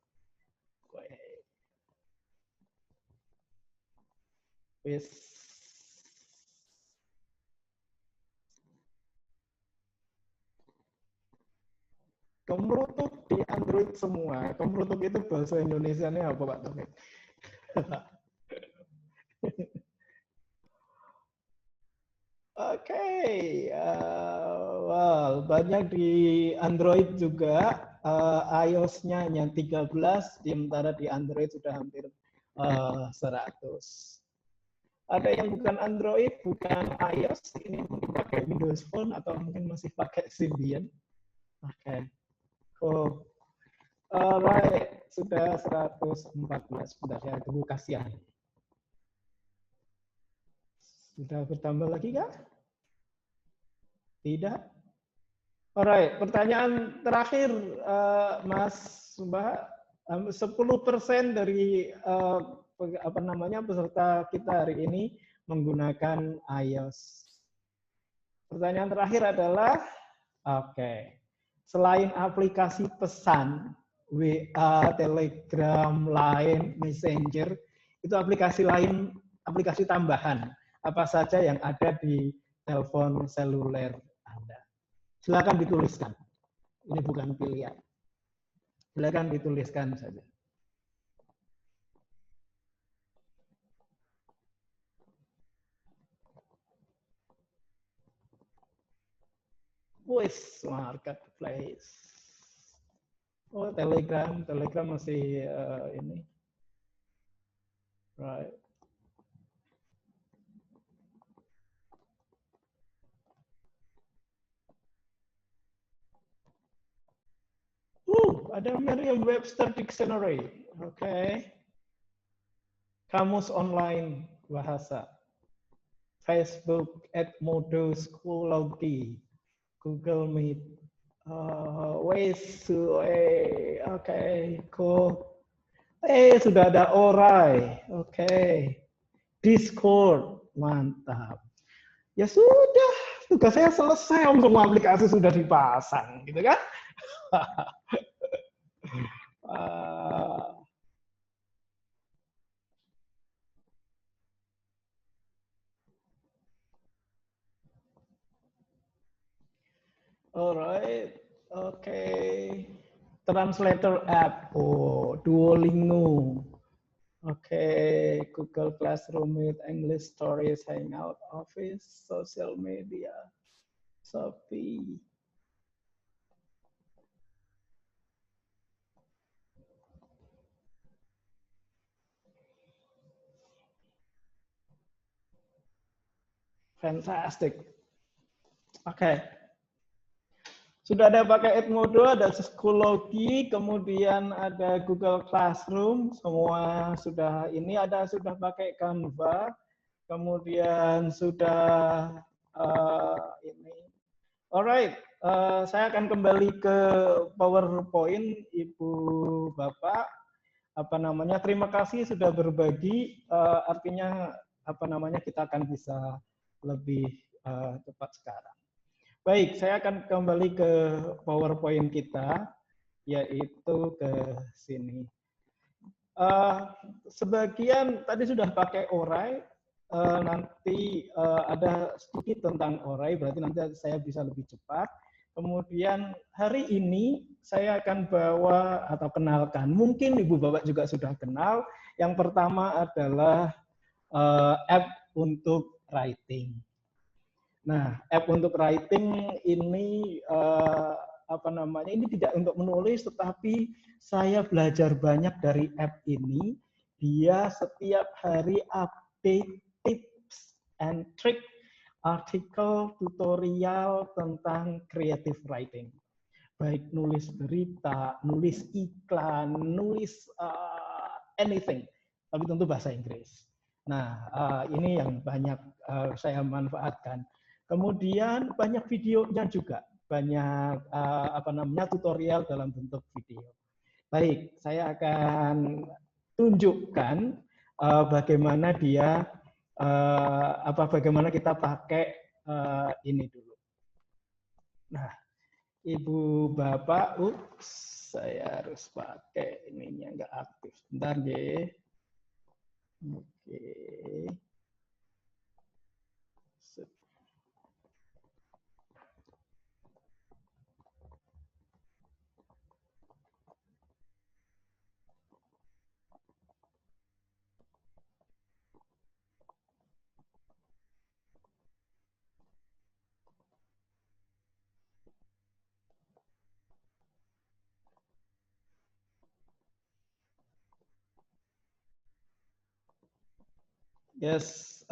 Wis. Kemerutuk di Android semua. Kemerutuk itu bahasa Indonesianya apa Pak Taufik? Oke, well, banyak di Android juga, iOS-nya hanya 13, sementara di Android sudah hampir 100. Ada yang bukan Android, bukan iOS, ini mungkin pakai Windows Phone atau mungkin masih pakai Symbian. Oke, cool. Alright, sudah 114. Bentar, saya tunggu kasihan. Sudah bertambah lagi kah? Tidak. Alright, pertanyaan terakhir, Mas Mbak. 10% dari peserta kita hari ini menggunakan iOS. Pertanyaan terakhir adalah, oke, selain aplikasi pesan, WA, Telegram, Line, Messenger, itu aplikasi lain, aplikasi tambahan, apa saja yang ada di telepon seluler Anda. Silakan dituliskan. Ini bukan pilihan. Silakan dituliskan saja. Wis, marketplace. Oh, Telegram masih ini. Right. Ada Merriam-Webster Dictionary. Oke. Kamus online bahasa. Facebook, Edmodo, Schoology, Google Meet. Oke, cool. Sudah ada Orai. Oke. Discord, mantap. Ya sudah, tugas saya selesai, semua aplikasi sudah dipasang, gitu kan? Alright, oke. Translator app, Duolingo. Oke, Google Classroom, Meet, English Stories, Hangout, Office, social media, Shopee. Fantastic. Oke. Sudah ada pakai Edmodo, ada Schoology, kemudian ada Google Classroom, semua sudah ini, sudah pakai Canva, kemudian sudah ini. Alright, saya akan kembali ke PowerPoint, Ibu Bapak. Terima kasih sudah berbagi. Artinya kita akan bisa lebih cepat sekarang. Baik, saya akan kembali ke PowerPoint kita, yaitu ke sini. Sebagian tadi sudah pakai Orai, nanti ada sedikit tentang Orai, berarti nanti saya bisa lebih cepat. Kemudian hari ini saya akan bawa atau kenalkan, mungkin Ibu Bapak juga sudah kenal, yang pertama adalah app untuk writing. Nah, app untuk writing ini ini tidak untuk menulis, tetapi saya belajar banyak dari app ini. Dia setiap hari update tips and trick, artikel, tutorial tentang creative writing. Baik nulis berita, nulis iklan, nulis anything, tapi tentu bahasa Inggris. Nah, ini yang banyak saya manfaatkan. Kemudian banyak videonya juga, banyak tutorial dalam bentuk video. Baik, saya akan tunjukkan bagaimana dia bagaimana kita pakai ini dulu. Nah, Ibu Bapak, saya harus pakai ininya nggak aktif. Bentar deh. Oke. Yes,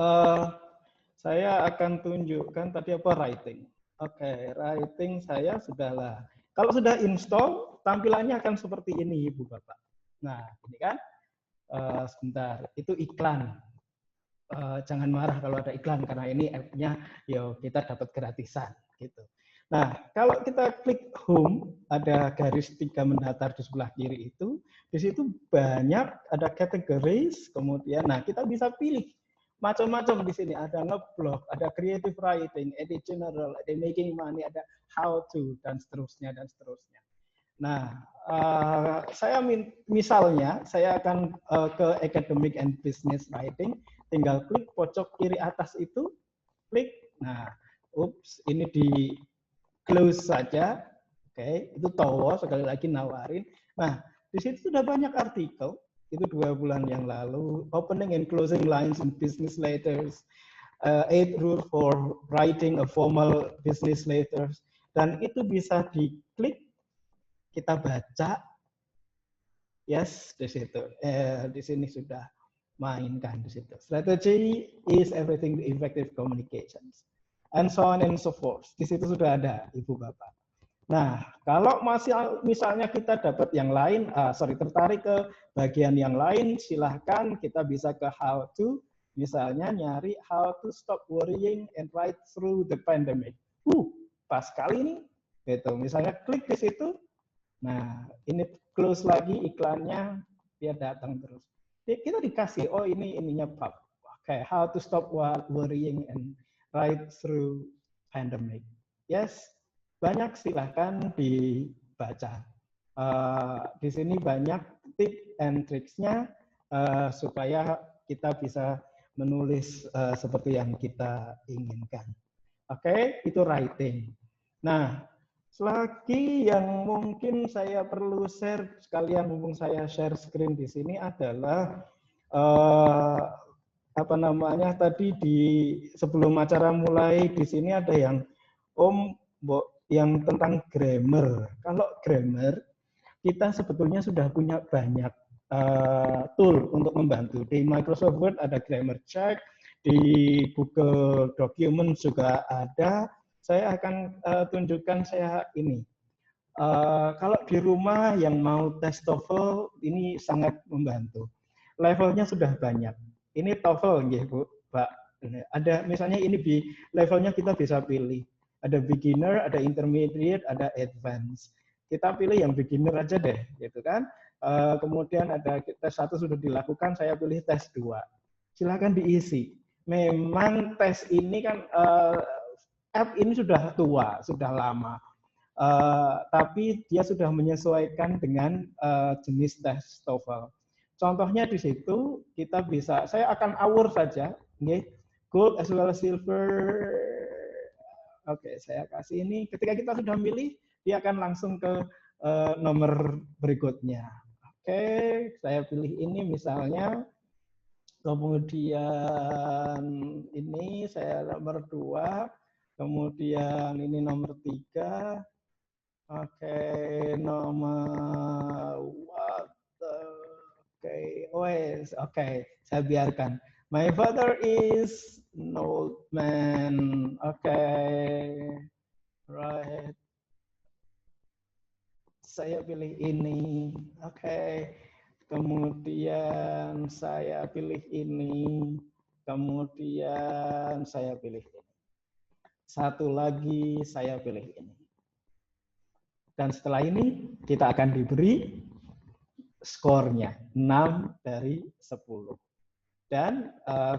saya akan tunjukkan tadi apa writing. Oke, writing saya sudahlah. Kalau sudah install, tampilannya akan seperti ini, Ibu Bapak. Nah, ini kan, sebentar, itu iklan. Jangan marah kalau ada iklan, karena ini app-nya ya kita dapat gratisan. Gitu. Nah, kalau kita klik home, ada garis 3 mendatar di sebelah kiri itu, di situ banyak ada categories, kemudian, nah kita bisa pilih macam-macam di sini. Ada ngeblog, ada creative writing, ada general, ada making money, ada how to, dan seterusnya, dan seterusnya. Nah, saya misalnya, saya akan ke academic and business writing, tinggal klik pojok kiri atas itu, klik, nah, ini di close saja, oke, itu Towo sekali lagi nawarin. Nah, di situ sudah banyak artikel, itu 2 bulan yang lalu, opening and closing lines in business letters, 8 rules for writing a formal business letters, dan itu bisa diklik, kita baca, yes, di situ, di sini sudah mainkan di situ. Strategy is everything to effective communications. And so on and so forth. Di situ sudah ada, Ibu Bapak. Nah, kalau masih misalnya kita dapat yang lain, tertarik ke bagian yang lain, silahkan kita bisa ke how to, misalnya nyari how to stop worrying and ride through the pandemic. Pas sekali nih, gitu. Misalnya klik di situ, nah ini close lagi iklannya, dia datang terus. Kita dikasih, oh ini ininya pub. Okay, how to stop worrying and ride through pandemic. Yes, banyak, silahkan dibaca. Di sini banyak tips and tricksnya supaya kita bisa menulis seperti yang kita inginkan. Oke, itu writing. Nah, selagi yang mungkin saya perlu share sekalian, mumpung saya share screen di sini adalah tadi di sebelum acara mulai di sini ada yang yang tentang grammar. Kalau grammar kita sebetulnya sudah punya banyak tool untuk membantu. Di Microsoft Word ada grammar check, di Google Document juga ada. Saya akan tunjukkan saya ini. Kalau di rumah yang mau tes TOEFL ini sangat membantu. Levelnya sudah banyak. Ini TOEFL, ya Bu, Pak. Ada misalnya ini di levelnya kita bisa pilih. Ada beginner, ada intermediate, ada advanced. Kita pilih yang beginner aja deh, gitu kan. Kemudian ada tes 1 sudah dilakukan, saya pilih tes 2. Silakan diisi. Memang tes ini kan app ini sudah tua, sudah lama. Tapi dia sudah menyesuaikan dengan jenis tes TOEFL. Contohnya di situ kita bisa, saya akan awur saja, gold as well as silver. Oke, saya kasih ini. Ketika kita sudah milih, dia akan langsung ke nomor berikutnya. Oke, saya pilih ini misalnya. Kemudian ini saya nomor 2. Kemudian ini nomor 3. Oke, nomor what? Oke, saya biarkan. My father is an old man. Oke, right. Saya pilih ini. Oke. Kemudian saya pilih ini. Kemudian saya pilih ini. Satu lagi saya pilih ini. Dan setelah ini kita akan diberi skornya 6 dari 10. dan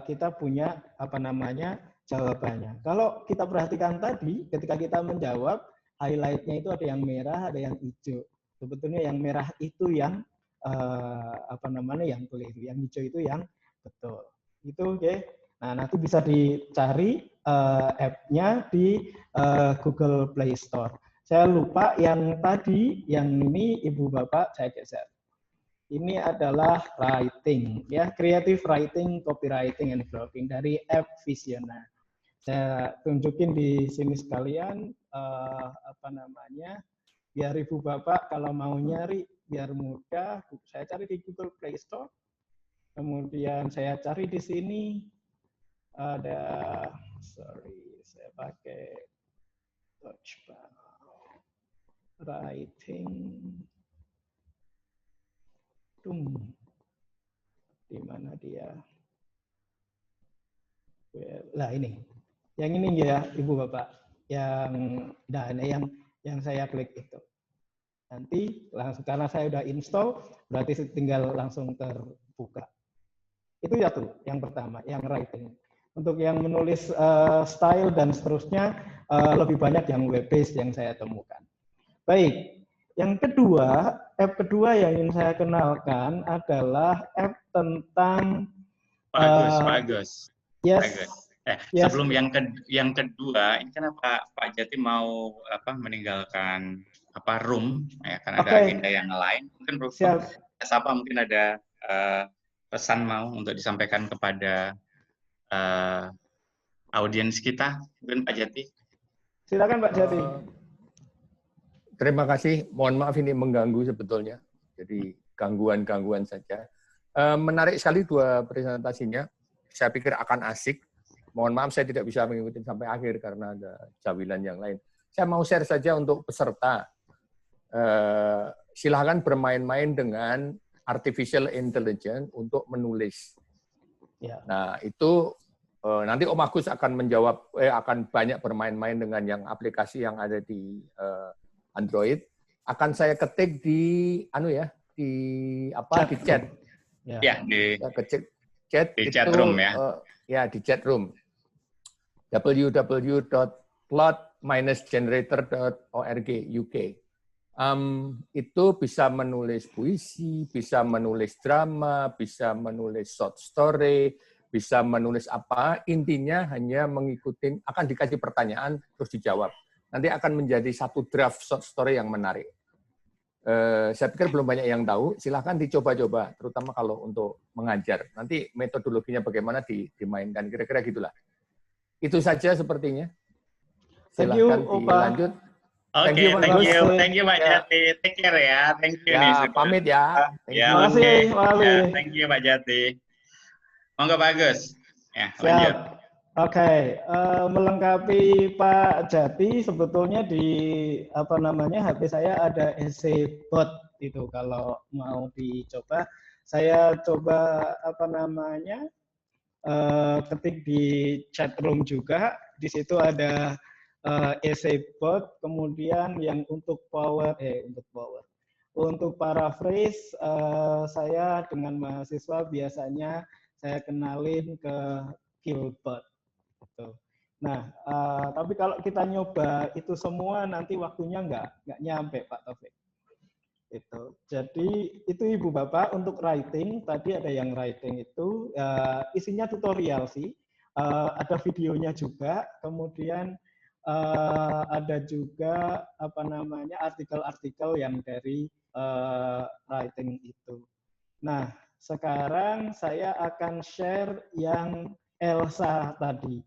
kita punya apa namanya jawabannya. Kalau kita perhatikan tadi, ketika kita menjawab, highlight-nya itu ada yang merah, ada yang hijau. Sebetulnya yang merah itu yang apa namanya yang keliru, yang hijau itu yang betul. Itu oke. Nah, nanti bisa dicari app-nya di Google Play Store. Saya lupa yang tadi, yang ini Ibu Bapak saya geser. Ini adalah writing, ya, creative writing, copywriting, and blogging dari app Visiona. Saya tunjukin di sini sekalian apa namanya, biar Ibu Bapak kalau mau nyari biar mudah. Saya cari di Google Play Store, kemudian saya cari di sini ada, sorry, saya pakai touchpad, writing, di mana dia? Lah ini, yang ini ya Ibu Bapak, yang saya klik itu. Nanti langsung karena saya udah install, berarti tinggal langsung terbuka. Itu ya tuh, yang pertama, yang writing. Untuk yang menulis style dan seterusnya, lebih banyak yang web-based yang saya temukan. Baik, yang kedua, app kedua yang ingin saya kenalkan adalah app tentang Pak Agus. Yes. Yes. Sebelum yang kedua, ini kenapa Pak Jati mau meninggalkan room, ya, karena ada agenda yang lain. Mungkin mungkin ada pesan mau untuk disampaikan kepada audiens kita, mungkin Pak Jati. Silakan Pak Jati. Terima kasih. Mohon maaf ini mengganggu sebetulnya. Jadi gangguan-gangguan saja. Menarik sekali dua presentasinya. Saya pikir akan asik. Mohon maaf saya tidak bisa mengikuti sampai akhir karena ada jawilan yang lain. Saya mau share saja untuk peserta. Silahkan bermain-main dengan artificial intelligence untuk menulis. Ya. Nah itu nanti Om Agus akan menjawab, akan banyak bermain-main dengan yang aplikasi yang ada di Android. Akan saya ketik di di chat. Ya, di chat room ya. Ya, di chat room. www.plot-generator.org UK. Itu bisa menulis puisi, bisa menulis drama, bisa menulis short story, bisa menulis apa. Intinya hanya mengikuti, akan dikasih pertanyaan terus dijawab. Nanti akan menjadi satu draft short story yang menarik. Saya pikir belum banyak yang tahu, silahkan dicoba-coba, terutama kalau untuk mengajar. Nanti metodologinya bagaimana dimainkan, kira-kira gitulah. Itu saja sepertinya. Silahkan dilanjut. Oke, thank you Pak Jati. Take care ya, thank you. Ya, pamit ya. Terima kasih. Thank you Pak Jati. Monggo Pak Agus. Ya, lanjut. Oke, melengkapi Pak Jati, sebetulnya di HP saya ada essay bot itu. Kalau mau dicoba, saya coba ketik di chat room juga. Di situ ada essay bot, kemudian yang untuk untuk paraphrase, saya dengan mahasiswa biasanya saya kenalin ke Killbot. Nah, tapi kalau kita nyoba itu semua nanti waktunya nggak nyampe Pak Taufik. Jadi itu Ibu Bapak untuk writing, tadi ada yang writing itu isinya tutorial sih, ada videonya juga, kemudian ada juga artikel-artikel yang dari writing itu. Nah, sekarang saya akan share yang Elsa tadi.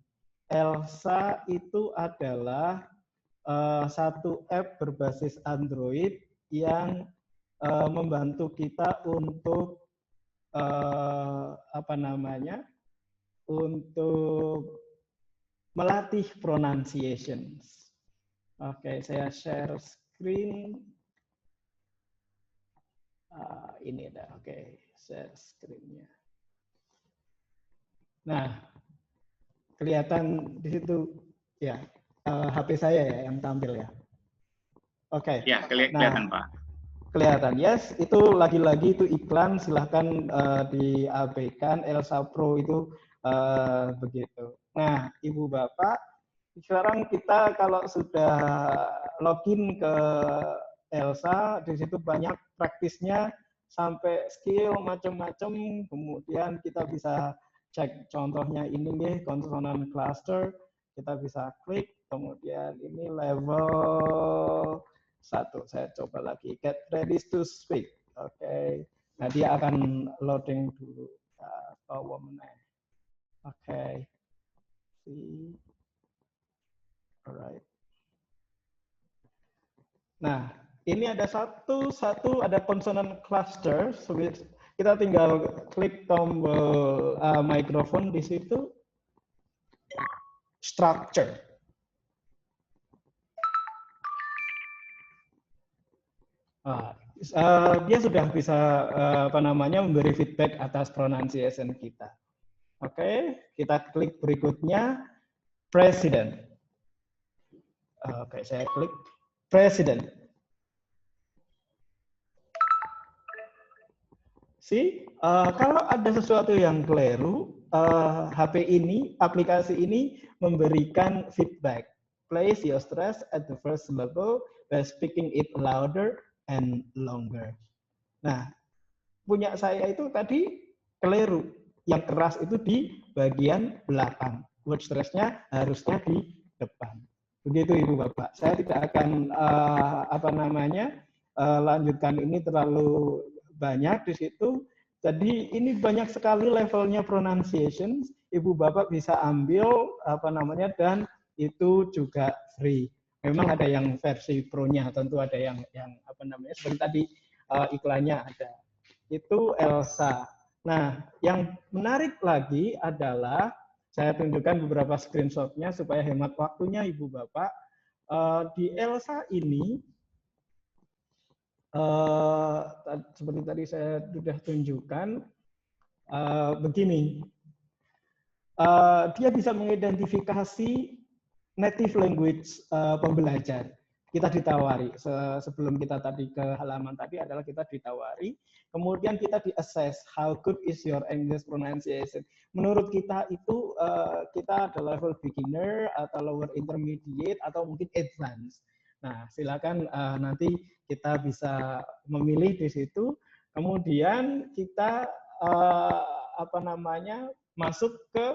Elsa itu adalah satu app berbasis Android yang membantu kita untuk untuk melatih pronunciations. Oke, saya share screen. Ini dah, oke, share screen-nya. Nah, kelihatan di situ ya, HP saya ya yang tampil ya. Oke. Ya, kelihatan Pak. kelihatan. Yes, itu lagi-lagi itu iklan, silahkan diabaikan. Elsa Pro itu begitu. Nah, Ibu Bapak, sekarang kita kalau sudah login ke Elsa, di situ banyak praktisnya sampai skill macam-macam. Kemudian kita bisa cek contohnya ini nih, konsonan cluster. Kita bisa klik, kemudian ini level 1. Saya coba lagi, get ready to speak. Oke. Nah, dia akan loading dulu. Oke. See. Alright. Nah, ini ada satu ada konsonan cluster. Kita tinggal klik tombol mikrofon di situ. Structure. Dia sudah bisa memberi feedback atas pronunciation kita. Oke, kita klik berikutnya President. Oke, saya klik President. Kalau ada sesuatu yang keliru, HP ini, aplikasi ini memberikan feedback. Place your stress at the first level by speaking it louder and longer. Nah, punya saya itu tadi keliru. Yang keras itu di bagian belakang. Word stress-nya harusnya di depan. Begitu Ibu Bapak. Saya tidak akan lanjutkan ini terlalu banyak di situ. Jadi ini banyak sekali levelnya pronunciation. Ibu Bapak bisa ambil dan itu juga free. Memang ada yang versi pro-nya, tentu ada yang seperti tadi iklannya ada. Itu Elsa. Nah, yang menarik lagi adalah saya tunjukkan beberapa screenshot-nya supaya hemat waktunya Ibu Bapak. Di Elsa ini seperti tadi saya sudah tunjukkan begini. Dia bisa mengidentifikasi native language pembelajar. Kita ditawari, sebelum kita tadi ke halaman tadi adalah kita ditawari, kemudian kita di-assess how good is your English pronunciation. Menurut kita itu kita ada level beginner atau lower intermediate atau mungkin advanced. Nah, silakan nanti kita bisa memilih di situ. Kemudian kita masuk ke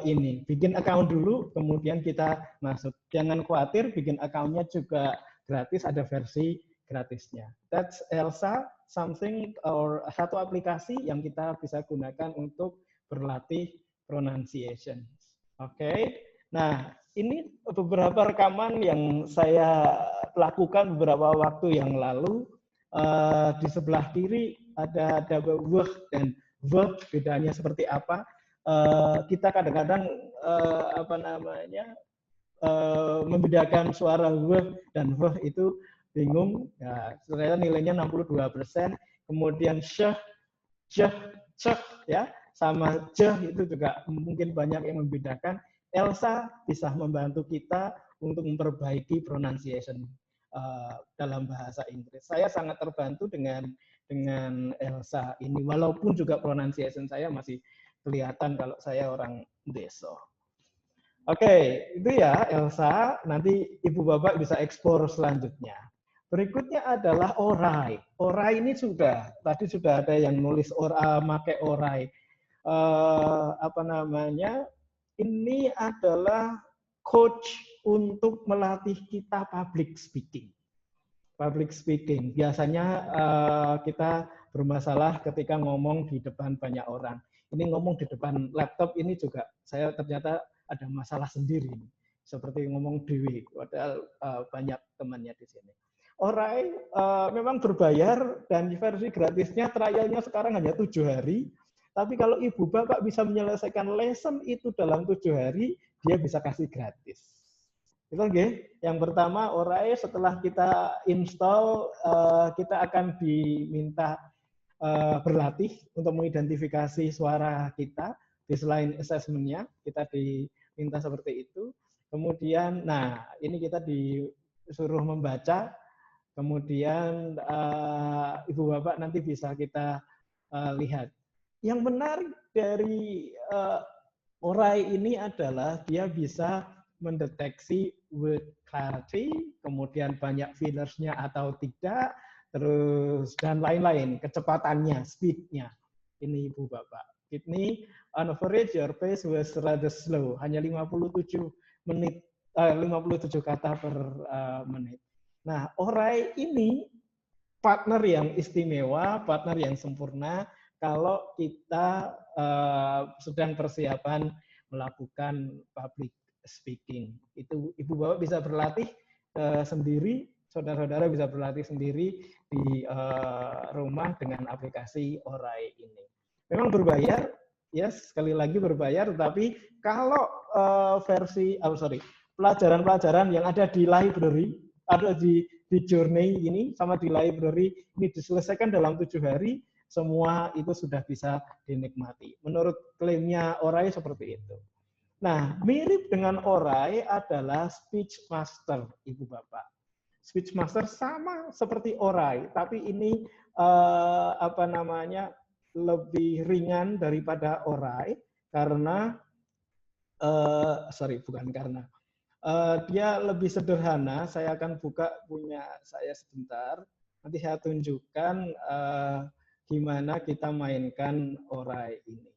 ini, bikin account dulu, kemudian kita masuk. Jangan khawatir, bikin account-nya juga gratis, ada versi gratisnya. That's Elsa, something or satu aplikasi yang kita bisa gunakan untuk berlatih pronunciation. Oke. Nah, ini beberapa rekaman yang saya lakukan beberapa waktu yang lalu. Di sebelah kiri ada word dan verb, bedanya seperti apa. Kita kadang-kadang membedakan suara w dan v itu bingung. Ya, ternyata nilainya 62%. Kemudian sh, ya, sama j itu juga mungkin banyak yang membedakan. Elsa bisa membantu kita untuk memperbaiki pronunciation dalam bahasa Inggris. Saya sangat terbantu dengan Elsa ini, walaupun juga pronunciation saya masih kelihatan kalau saya orang desa. Oke, itu ya Elsa. Nanti Ibu Bapak bisa eksplor selanjutnya. Berikutnya adalah orai. Orai ini tadi sudah ada yang nulis make orai. Ini adalah coach untuk melatih kita public speaking. Public speaking. Biasanya kita bermasalah ketika ngomong di depan banyak orang. Ini ngomong di depan laptop ini juga saya ternyata ada masalah sendiri. Seperti ngomong dewi, padahal banyak temannya di sini. Orai memang berbayar dan versi gratisnya trialnya sekarang hanya 7 hari. Tapi kalau Ibu Bapak bisa menyelesaikan lesson itu dalam 7 hari, dia bisa kasih gratis. Itu yang pertama, Orai setelah kita install, kita akan diminta berlatih untuk mengidentifikasi suara kita, baseline assessment-nya, kita diminta seperti itu. Kemudian, nah ini kita disuruh membaca Kemudian Ibu Bapak nanti bisa kita lihat. Yang menarik dari Orai ini adalah dia bisa mendeteksi word clarity, kemudian banyak fillersnya atau tidak, terus dan lain-lain, kecepatannya, speednya. Ini Ibu Bapak. Ini on average your pace was rather slow, hanya 57 menit, 57 kata per menit. Nah, Orai ini partner yang istimewa, partner yang sempurna kalau kita sedang persiapan melakukan public speaking. Itu Ibu Bapak bisa berlatih sendiri, saudara-saudara bisa berlatih sendiri di rumah dengan aplikasi Orai ini. Memang berbayar, ya sekali lagi berbayar, tetapi kalau pelajaran-pelajaran yang ada di library, ada di Journey ini sama di library ini diselesaikan dalam 7 hari, semua itu sudah bisa dinikmati. Menurut klaimnya Orai seperti itu. Nah, mirip dengan Orai adalah Speech Master, Ibu Bapak. Speech Master sama seperti Orai, tapi ini lebih ringan daripada Orai karena dia lebih sederhana. Saya akan buka punya saya sebentar. Nanti saya tunjukkan gimana kita mainkan Orai ini.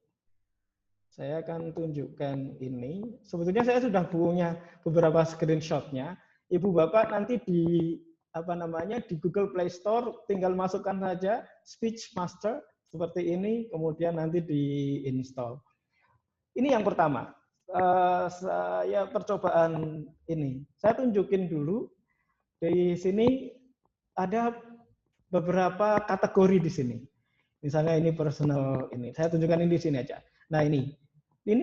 Saya akan tunjukkan ini. Sebetulnya saya sudah punya beberapa screenshot-nya. Ibu Bapak nanti di di Google Play Store tinggal masukkan saja Speech Master seperti ini, kemudian nanti di-install. Ini yang pertama. Saya percobaan ini. Saya tunjukin dulu. Di sini ada beberapa kategori di sini. Misalnya ini personal ini. Saya tunjukkan ini di sini aja. Nah, ini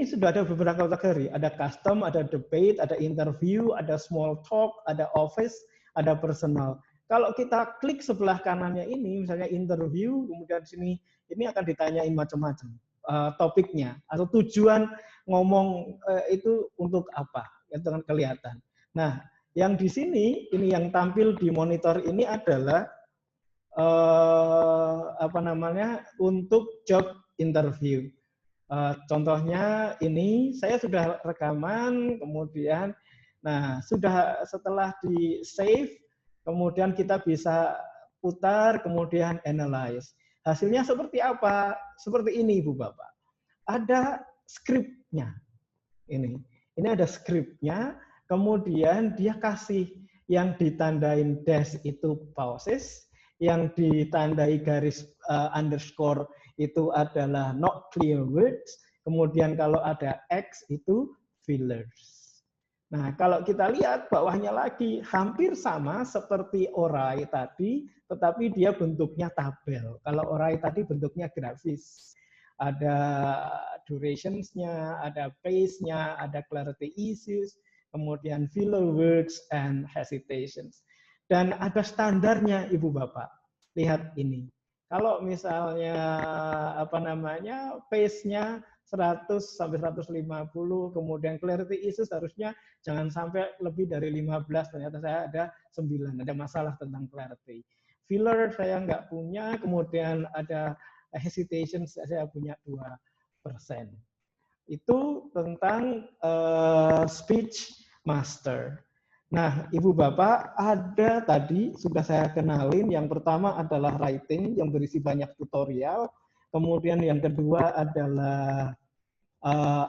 sudah ada beberapa kategori. Ada custom, ada debate, ada interview, ada small talk, ada office, ada personal. Kalau kita klik sebelah kanannya ini, misalnya interview, kemudian di sini ini akan ditanyain macam-macam topiknya atau tujuan ngomong itu untuk apa, itu kan kelihatan. Nah, yang di sini ini yang tampil di monitor ini adalah untuk job interview. Contohnya ini saya sudah rekaman, kemudian setelah di save, kemudian kita bisa putar, kemudian analyze. Hasilnya seperti apa? Seperti ini, Ibu Bapak. Ada skripnya. Ini ada skripnya, kemudian dia kasih yang ditandain dash itu pauses, yang ditandai garis underscore itu adalah not clear words, kemudian kalau ada X itu fillers. Nah, kalau kita lihat bawahnya lagi hampir sama seperti Orai tadi, tetapi dia bentuknya tabel. Kalau Orai tadi bentuknya grafis. Ada durations-nya, ada pace-nya, ada clarity issues, kemudian filler words and hesitations. Dan ada standarnya, Ibu Bapak. Lihat ini. Kalau misalnya pace-nya 100 sampai 150, kemudian clarity issues harusnya jangan sampai lebih dari 15, ternyata saya ada 9, ada masalah tentang clarity. Filler saya nggak punya, kemudian ada hesitation saya punya 2%. Itu tentang speech master. Nah, Ibu Bapak, ada tadi sudah saya kenalin, yang pertama adalah writing yang berisi banyak tutorial, kemudian yang kedua adalah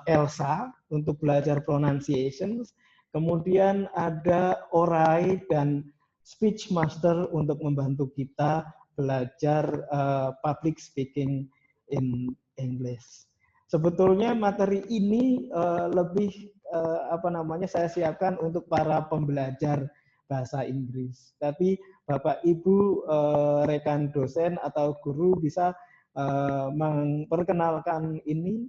Elsa untuk belajar pronunciation, kemudian ada Orai dan Speech Master untuk membantu kita belajar public speaking in English. Sebetulnya materi ini lebih saya siapkan untuk para pembelajar bahasa Inggris. Tapi Bapak Ibu rekan dosen atau guru bisa memperkenalkan ini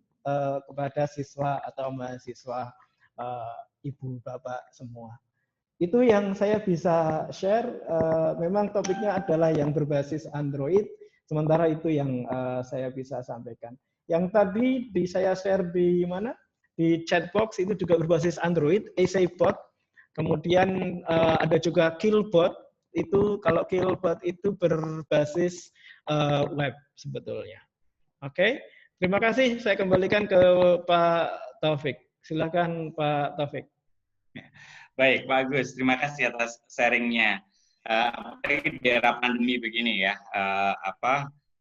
kepada siswa atau mahasiswa Ibu Bapak semua. Itu yang saya bisa share. Memang topiknya adalah yang berbasis Android, sementara itu yang saya bisa sampaikan. Yang tadi saya share di mana? Di chatbox itu juga berbasis Android, EssayBot. Kemudian ada juga Killbot, itu kalau Killbot itu berbasis web sebetulnya. Oke, terima kasih. Saya kembalikan ke Pak Taufik. Silakan Pak Taufik. Baik, Pak Agus. Terima kasih atas sharingnya. Apalagi di era pandemi begini ya,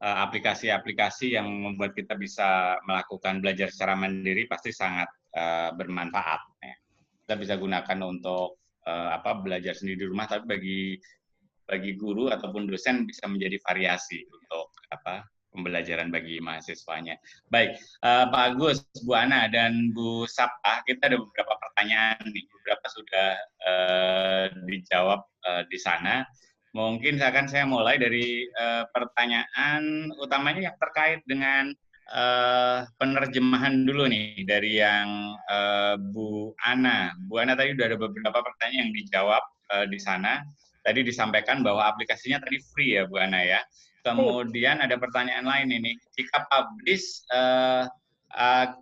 aplikasi-aplikasi yang membuat kita bisa melakukan belajar secara mandiri pasti sangat bermanfaat. Ya. Kita bisa gunakan untuk belajar sendiri di rumah, tapi bagi guru ataupun dosen bisa menjadi variasi untuk pembelajaran bagi mahasiswanya. Baik, Pak Agus, Bu Ana, dan Bu Sapta, kita ada beberapa pertanyaan nih, beberapa sudah dijawab di sana. Mungkin saya mulai dari pertanyaan utamanya yang terkait dengan penerjemahan dulu nih, dari yang Bu Ana. Bu Ana tadi sudah ada beberapa pertanyaan yang dijawab di sana. Tadi disampaikan bahwa aplikasinya tadi free ya, Bu Ana ya. Kemudian ada pertanyaan lain ini, jika publish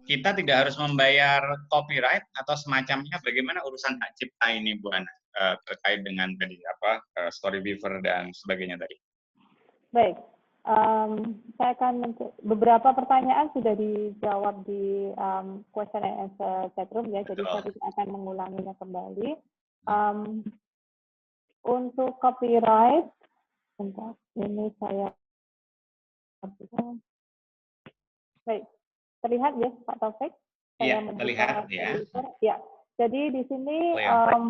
kita tidak harus membayar copyright atau semacamnya, bagaimana urusan hak cipta ini, Bu Ana, terkait dengan tadi Storyweaver dan sebagainya tadi? Baik, saya akan beberapa pertanyaan sudah dijawab di question and answer chatroom ya, jadi saya tidak akan mengulanginya kembali. Untuk copyright, bentar, ini saya baik, terlihat ya Pak Taufik? Iya, terlihat ya. Ya, jadi di sini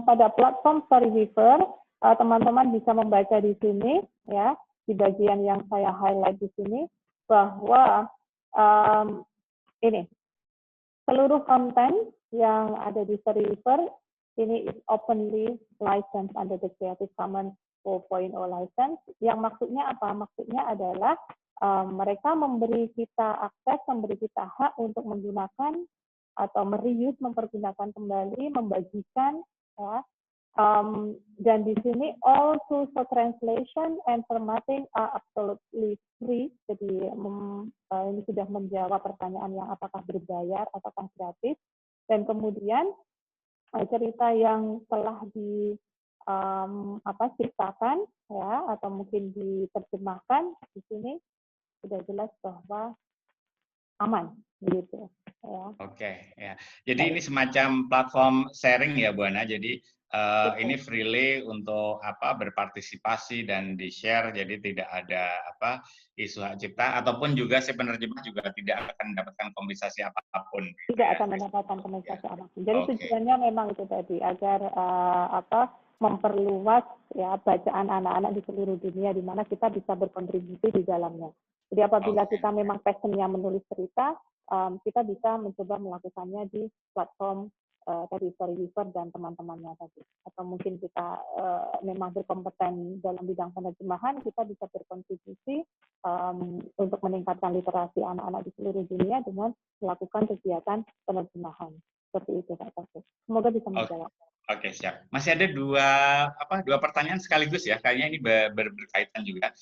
pada platform Storyweaver, teman-teman bisa membaca di sini ya, di bagian yang saya highlight di sini, bahwa ini seluruh konten yang ada di Storyweaver ini is openly licensed under the Creative Commons 4.0 license. Yang maksudnya apa? Maksudnya adalah mereka memberi kita akses, memberi kita hak untuk menggunakan atau mereuse, mempergunakan kembali, membagikan, ya. Dan di sini all tools for translation and formatting are absolutely free. Jadi ini sudah menjawab pertanyaan yang apakah berbayar ataukah gratis. Dan kemudian cerita yang telah diciptakan ya, atau mungkin diterjemahkan di sini sudah jelas bahwa aman begitu ya. Oke, ya. Jadi ini semacam platform sharing ya, Bu Ana. Jadi ini freely untuk berpartisipasi dan di-share, jadi tidak ada isu hak cipta, ataupun juga si penerjemah juga tidak akan mendapatkan kompensasi apapun. Tidak akan mendapatkan kompensasi apapun. Jadi tujuannya memang itu tadi, agar memperluas ya bacaan anak-anak di seluruh dunia, di mana kita bisa berkontribusi di dalamnya. Jadi apabila kita memang passion-nya menulis cerita, kita bisa mencoba melakukannya di platform tadi Storyweaver dan teman-temannya tadi. Atau mungkin kita memang berkompeten dalam bidang penerjemahan, kita bisa berkontribusi untuk meningkatkan literasi anak-anak di seluruh dunia dengan melakukan kegiatan penerjemahan. Seperti itu, Pak Taufik. Semoga bisa menjawab. Oke, siap. Masih ada dua pertanyaan sekaligus ya, kayaknya ini berkaitan juga.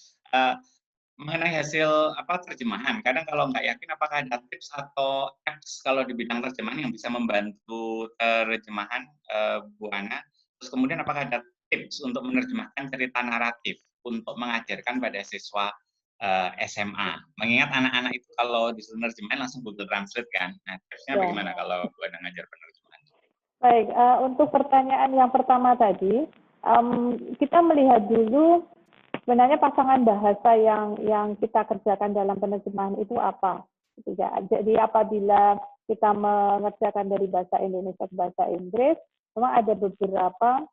Mengenai hasil terjemahan, kadang kalau nggak yakin apakah ada tips atau apps kalau di bidang terjemahan yang bisa membantu terjemahan, Bu Ana. Terus kemudian apakah ada tips untuk menerjemahkan cerita naratif untuk mengajarkan pada siswa SMA? Mengingat anak-anak itu kalau disuruh menerjemahin langsung Google Translate kan. Nah, tipsnya bagaimana kalau Bu Ana ngajar penerjemahan? Baik, untuk pertanyaan yang pertama tadi, kita melihat dulu sebenarnya pasangan bahasa yang kita kerjakan dalam penerjemahan itu apa? Jadi apabila kita mengerjakan dari bahasa Indonesia ke bahasa Inggris, memang ada beberapa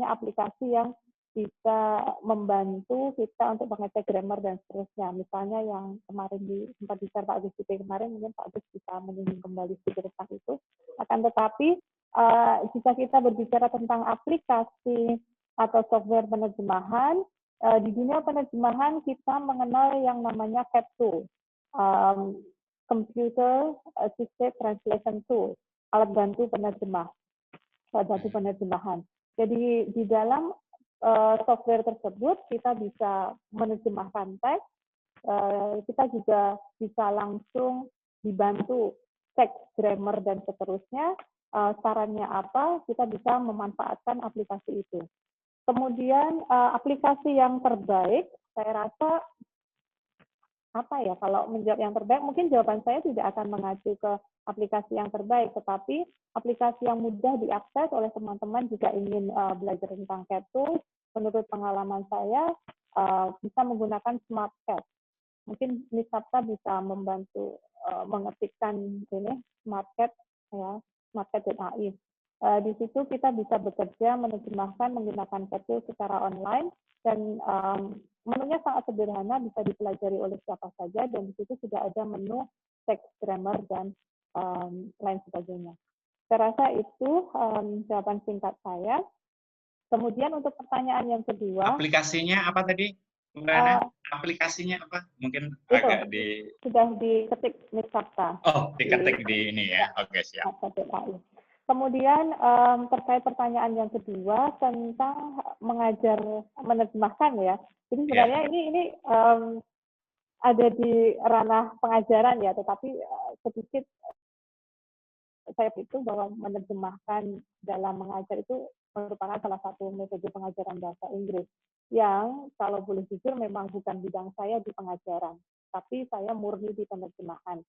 aplikasi yang bisa membantu kita untuk mengecek grammar dan seterusnya. Misalnya yang kemarin sempat di-share Pak Agus kemarin, mungkin Pak Agus bisa menyinggung kembali sedikit tentang itu. Akan tetapi jika kita berbicara tentang aplikasi atau software penerjemahan, di dunia penerjemahan kita mengenal yang namanya CAT tool, Computer Assisted Translation Tool, alat bantu penerjemah, alat bantu penerjemahan. Jadi di dalam software tersebut kita bisa menerjemahkan teks, kita juga bisa langsung dibantu teks, grammar dan seterusnya. Sarannya apa? Kita bisa memanfaatkan aplikasi itu. Kemudian aplikasi yang terbaik, saya rasa apa ya, kalau menjawab yang terbaik, mungkin jawaban saya tidak akan mengacu ke aplikasi yang terbaik, tetapi aplikasi yang mudah diakses oleh teman-teman jika ingin belajar tentang CAT tools. Menurut pengalaman saya, bisa menggunakan SmartCat. Mungkin Miss Sapta bisa membantu mengetikkan ini SmartCat, ya, SmartCat.ai. Di situ kita bisa bekerja menerjemahkan menggunakan CAT tools secara online, dan menunya sangat sederhana, bisa dipelajari oleh siapa saja, dan di situ sudah ada menu teks, grammar, dan lain sebagainya. Saya rasa itu jawaban singkat saya. Kemudian untuk pertanyaan yang kedua. Aplikasinya apa tadi, Mbak Ana? Aplikasinya apa? Mungkin itu, agak di... Sudah diketik Miss Sapta. Oh, diketik di ini ya. Oke, siap. Kemudian terkait pertanyaan yang kedua tentang mengajar menerjemahkan ya. Jadi sebenarnya ini ada di ranah pengajaran ya, tetapi sedikit saya pikir bahwa menerjemahkan dalam mengajar itu merupakan salah satu metode pengajaran bahasa Inggris yang kalau boleh jujur memang bukan bidang saya di pengajaran, tapi saya murni di penerjemahan.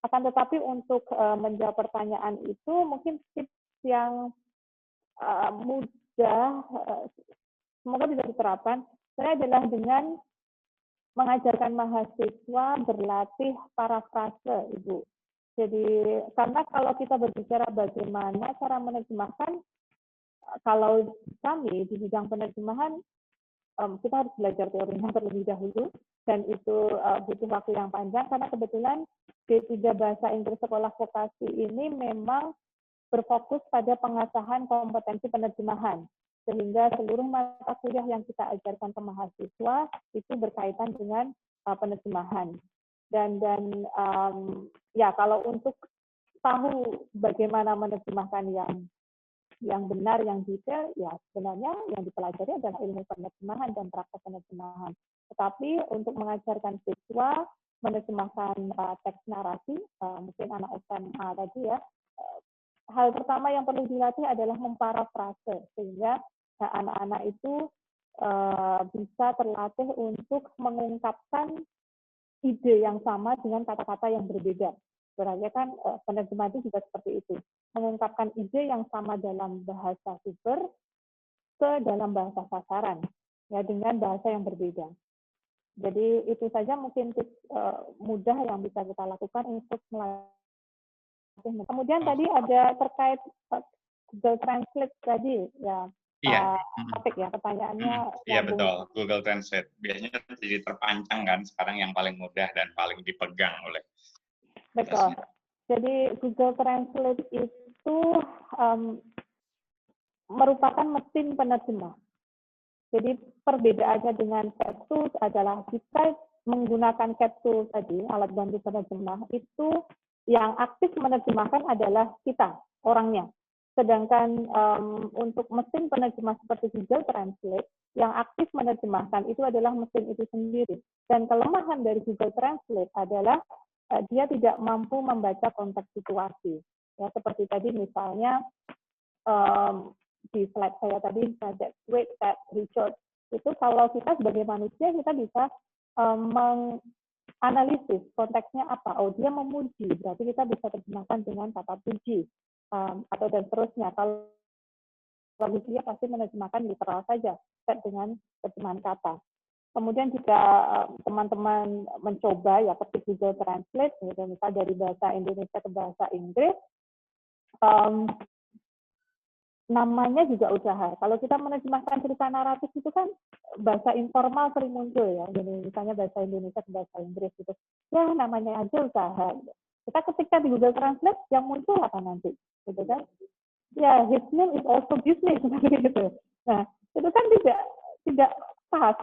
Akan tetapi untuk menjawab pertanyaan itu mungkin tips yang mudah, semoga bisa diterapkan, saya adalah dengan mengajarkan mahasiswa berlatih parafrase, Ibu. Jadi, karena kalau kita berbicara bagaimana cara menerjemahkan, kalau kami di bidang penerjemahan, kita harus belajar teorinya terlebih dahulu, dan itu butuh waktu yang panjang, karena kebetulan D3 Bahasa Inggris Sekolah Vokasi ini memang berfokus pada pengasahan kompetensi penerjemahan, sehingga seluruh mata kuliah yang kita ajarkan ke mahasiswa itu berkaitan dengan penerjemahan. Dan ya kalau untuk tahu bagaimana menerjemahkan yang benar, yang detail, ya sebenarnya yang dipelajari adalah ilmu penerjemahan dan praktek penerjemahan. Tetapi untuk mengajarkan siswa menerjemahkan teks narasi, mungkin anak SMA tadi ya, hal pertama yang perlu dilatih adalah memparafrase, sehingga anak-anak itu bisa terlatih untuk mengungkapkan ide yang sama dengan kata-kata yang berbeda. Sebenarnya kan penerjemah itu juga seperti itu, mengungkapkan ide yang sama dalam bahasa sumber ke dalam bahasa sasaran, ya dengan bahasa yang berbeda. Jadi itu saja mungkin tips mudah yang bisa kita lakukan untuk melatih. Kemudian tadi ada terkait Google Translate tadi, ya. Iya. Topik ya pertanyaannya. Iya betul, Google Translate biasanya jadi terpancang kan sekarang yang paling mudah dan paling dipegang oleh. Betul. Jadi Google Translate itu merupakan mesin penerjemah. Jadi perbedaannya dengan CAT tools adalah jika menggunakan CAT tools tadi, alat bantu penerjemah, itu yang aktif menerjemahkan adalah kita, orangnya. Sedangkan untuk mesin penerjemah seperti Google Translate, yang aktif menerjemahkan itu adalah mesin itu sendiri. Dan kelemahan dari Google Translate adalah dia tidak mampu membaca konteks situasi. Ya, seperti tadi misalnya di slide saya tadi, that wait, that Richard, itu kalau kita sebagai manusia, kita bisa menganalisis konteksnya apa. Oh, dia memuji, berarti kita bisa terjemahkan dengan kata puji. Atau dan seterusnya. Kalau dia pasti menerjemahkan literal saja dengan terjemahan kata. Kemudian jika teman-teman mencoba ya ketik Google Translate, misal dari bahasa Indonesia ke bahasa Inggris, namanya juga usaha. Kalau kita menerjemahkan cerita naratif itu kan bahasa informal sering muncul ya. Jadi misalnya bahasa Indonesia ke bahasa Inggris itu, ya namanya aja usaha. Kita ketika di Google Translate yang muncul apa nanti, gitu kan? Ya, his name is also business, seperti itu. Nah, itu kan tidak pas,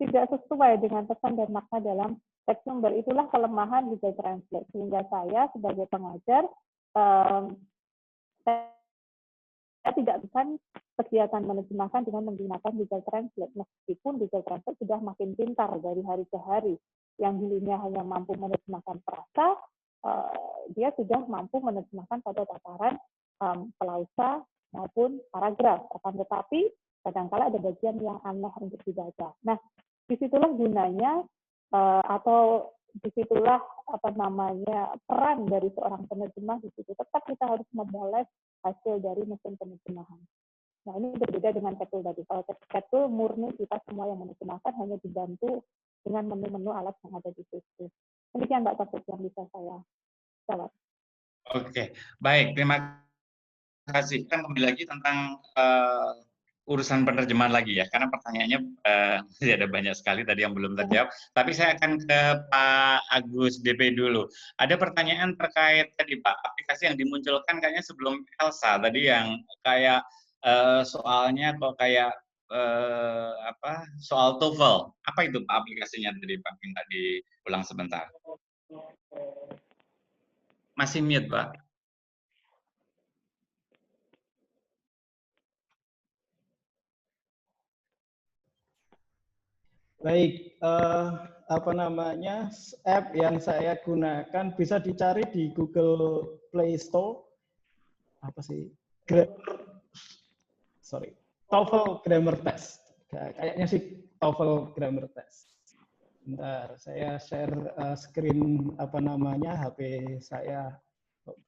tidak sesuai dengan pesan dan makna dalam teks sumber. Itulah kelemahan Google Translate. Sehingga saya sebagai pengajar, saya tidak bisa kegiatan menerjemahkan dengan menggunakan Google Translate. Meskipun Google Translate sudah makin pintar dari hari ke hari. Yang dulunya hanya mampu menerjemahkan frasa, dia sudah mampu menerjemahkan pada tataran klausa maupun paragraf. Akan tetapi Kadang-kala ada bagian yang aneh untuk dibaca. Nah, disitulah gunanya atau disitulah peran dari seorang penerjemah di situ. Tetap kita harus memperoleh hasil dari mesin penerjemahan. Nah, ini berbeda dengan Ketul tadi. Kalau Ketul murni kita semua yang menerjemahkan, hanya dibantu dengan menu-menu alat yang ada di situ. Demikian Mbak Taufik yang bisa saya jawab. Oke, baik. Terima kasih. Kita kembali lagi tentang urusan penerjemahan lagi ya, karena pertanyaannya ada banyak sekali tadi yang belum terjawab. Tapi saya akan ke Pak Agus DP dulu. Ada pertanyaan terkait tadi Pak, aplikasi yang dimunculkan kayaknya sebelum Elsa tadi yang kayak soalnya kok kayak soal TOEFL. Apa itu Pak aplikasinya tadi Pak? Minta diulang sebentar. Masih mute Pak. Baik, app yang saya gunakan bisa dicari di Google Play Store. Apa sih? TOEFL Grammar Test. Kayaknya sih TOEFL Grammar Test. Bentar, saya share screen HP saya.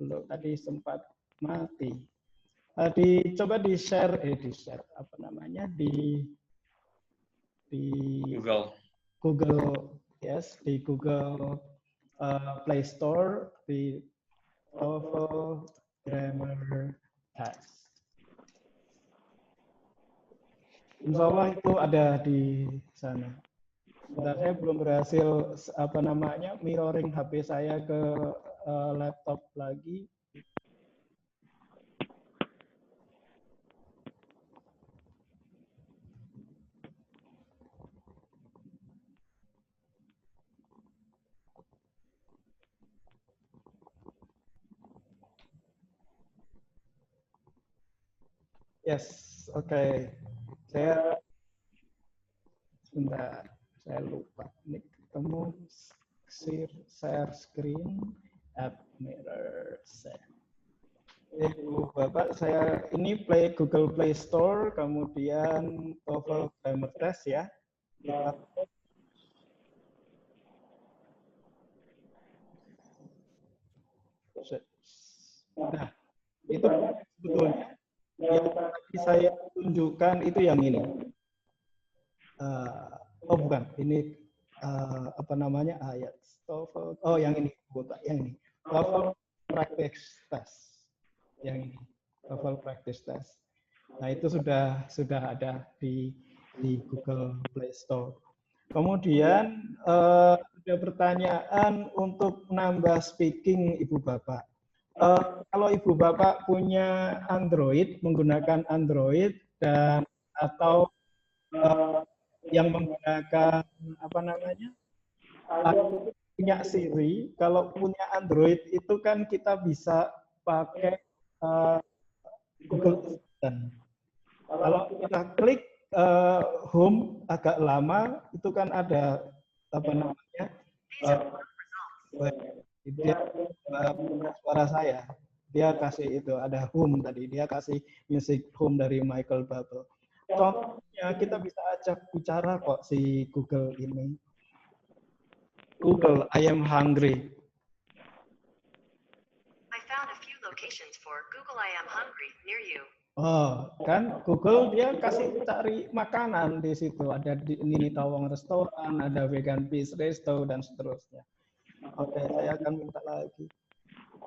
Belum tadi sempat mati. Coba di share di Google di Google Play Store di TOEFL Grammar Test. Insya Allah itu ada di sana. Sebentar, saya belum berhasil mirroring HP saya ke laptop lagi. Yes, oke. Sebentar, saya lupa. Ini ketemu share screen, app mirror set. Ibu Bapak, saya ini Google Play Store, kemudian TOEFL Grammar Test ya. Nah, itu sebetulnya yang tadi saya tunjukkan itu yang ini. Bukan, ini ayat TOEFL. Oh, yang ini, yang ini. TOEFL Practice Test. Yang ini, TOEFL Practice Test. Nah, itu sudah ada di Google Play Store. Kemudian ada pertanyaan untuk menambah speaking Ibu Bapak. Kalau Ibu Bapak punya Android, menggunakan Android dan atau yang menggunakan punya Siri, kalau punya Android itu kan kita bisa pakai Google Assistant. Kalau kita klik home agak lama, itu kan ada dia suara saya. Dia kasih itu ada home tadi, dia kasih music home dari Michael Bublé. Contohnya kita bisa ajak bicara kok si Google ini. Google, I am hungry. I found a few locations for Google I am hungry near you. Oh, kan Google dia kasih cari makanan di situ. Ada di Nini Tawang restoran, ada Vegan Peace Resto dan seterusnya. Oke, saya akan minta lagi.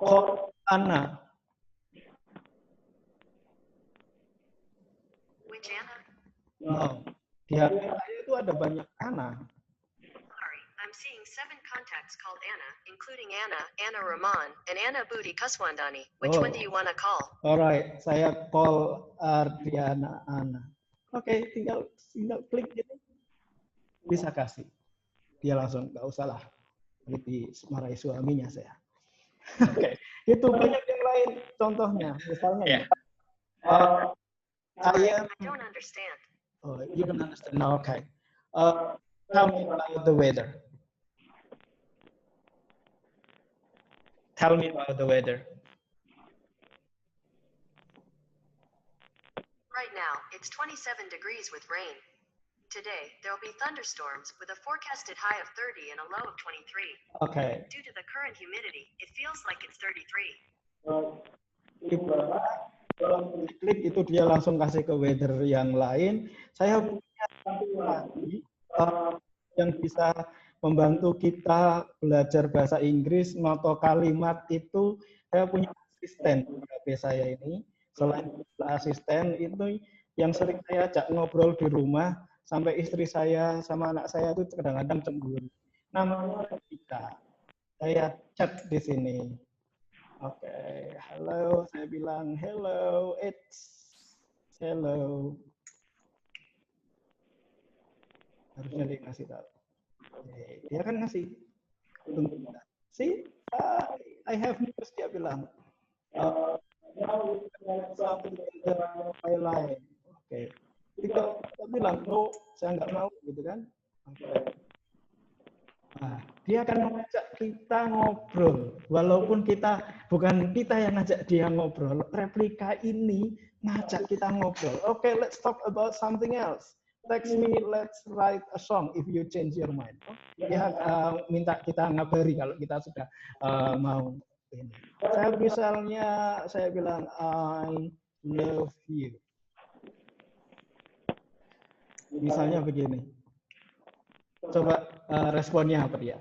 Oh, Anna. Which Anna? Oh, di HP saya itu ada banyak Anna. Sorry, I'm seeing 7 contacts called Anna, including Anna Rahman, and Anna Budi Kuswandani. Which one do you want to call? Alright, saya call Ardiana Anna. Oke, tinggal klik gitu. Bisa kasih. Dia langsung, nggak usah lah. Dimarahi suaminya saya. Oke, itu banyak yang lain contohnya. Misalnya, I don't understand. Oh, you don't understand. No, okay. Tell me about the weather. Tell me about the weather. Right now, it's 27 degrees with rain. Today, there will be thunderstorms with a forecasted high of 30 and a low of 23. Oke. Due to the current humidity, it feels like it's 33. Kalau klik itu dia langsung kasih ke weather yang lain. Saya punya satu lagi yang bisa membantu kita belajar bahasa Inggris, noto kalimat itu. Saya punya asisten di HP saya ini. Selain asisten itu yang sering saya ajak ngobrol di rumah, sampai istri saya sama anak saya itu kadang-kadang cemburu. Namanya Rika. Saya chat di sini. Oke, halo, saya bilang hello, it's hello. Harusnya dia ngasih tahu. Dia kan ngasih. See, I have news, dia bilang. Now something my line. Oke. Kita bilang, no, saya nggak mau, gitu kan? Oke. Nah, dia akan mengajak kita ngobrol, walaupun bukan kita yang ngajak dia ngobrol. Replika ini ngajak kita ngobrol. Oke, let's talk about something else. Text me, let's write a song if you change your mind. Dia minta kita ngabari kalau kita sudah mau ini. Saya bilang I love you. Misalnya begini. Coba responnya apa dia?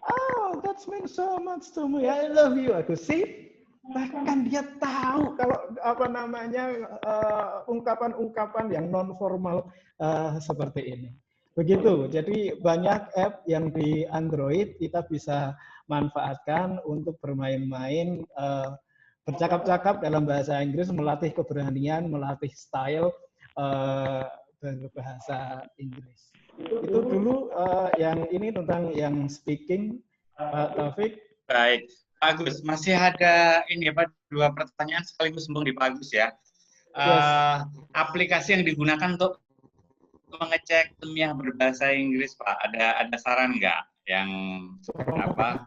Oh, that means so much to me. I love you. Aku sih. Bahkan dia tahu kalau apa namanya ungkapan-ungkapan yang non formal seperti ini. Begitu. Jadi banyak app yang di Android kita bisa manfaatkan untuk bermain-main, bercakap-cakap dalam bahasa Inggris, melatih keberanian, melatih style berbahasa Inggris. Itu dulu yang ini tentang yang speaking, Pak Taufik. Baik, Pak Agus, masih ada ini apa 2 pertanyaan sekaligus di Pak Agus ya. Aplikasi yang digunakan untuk mengecek ilmiah berbahasa Inggris, Pak, ada saran nggak yang apa?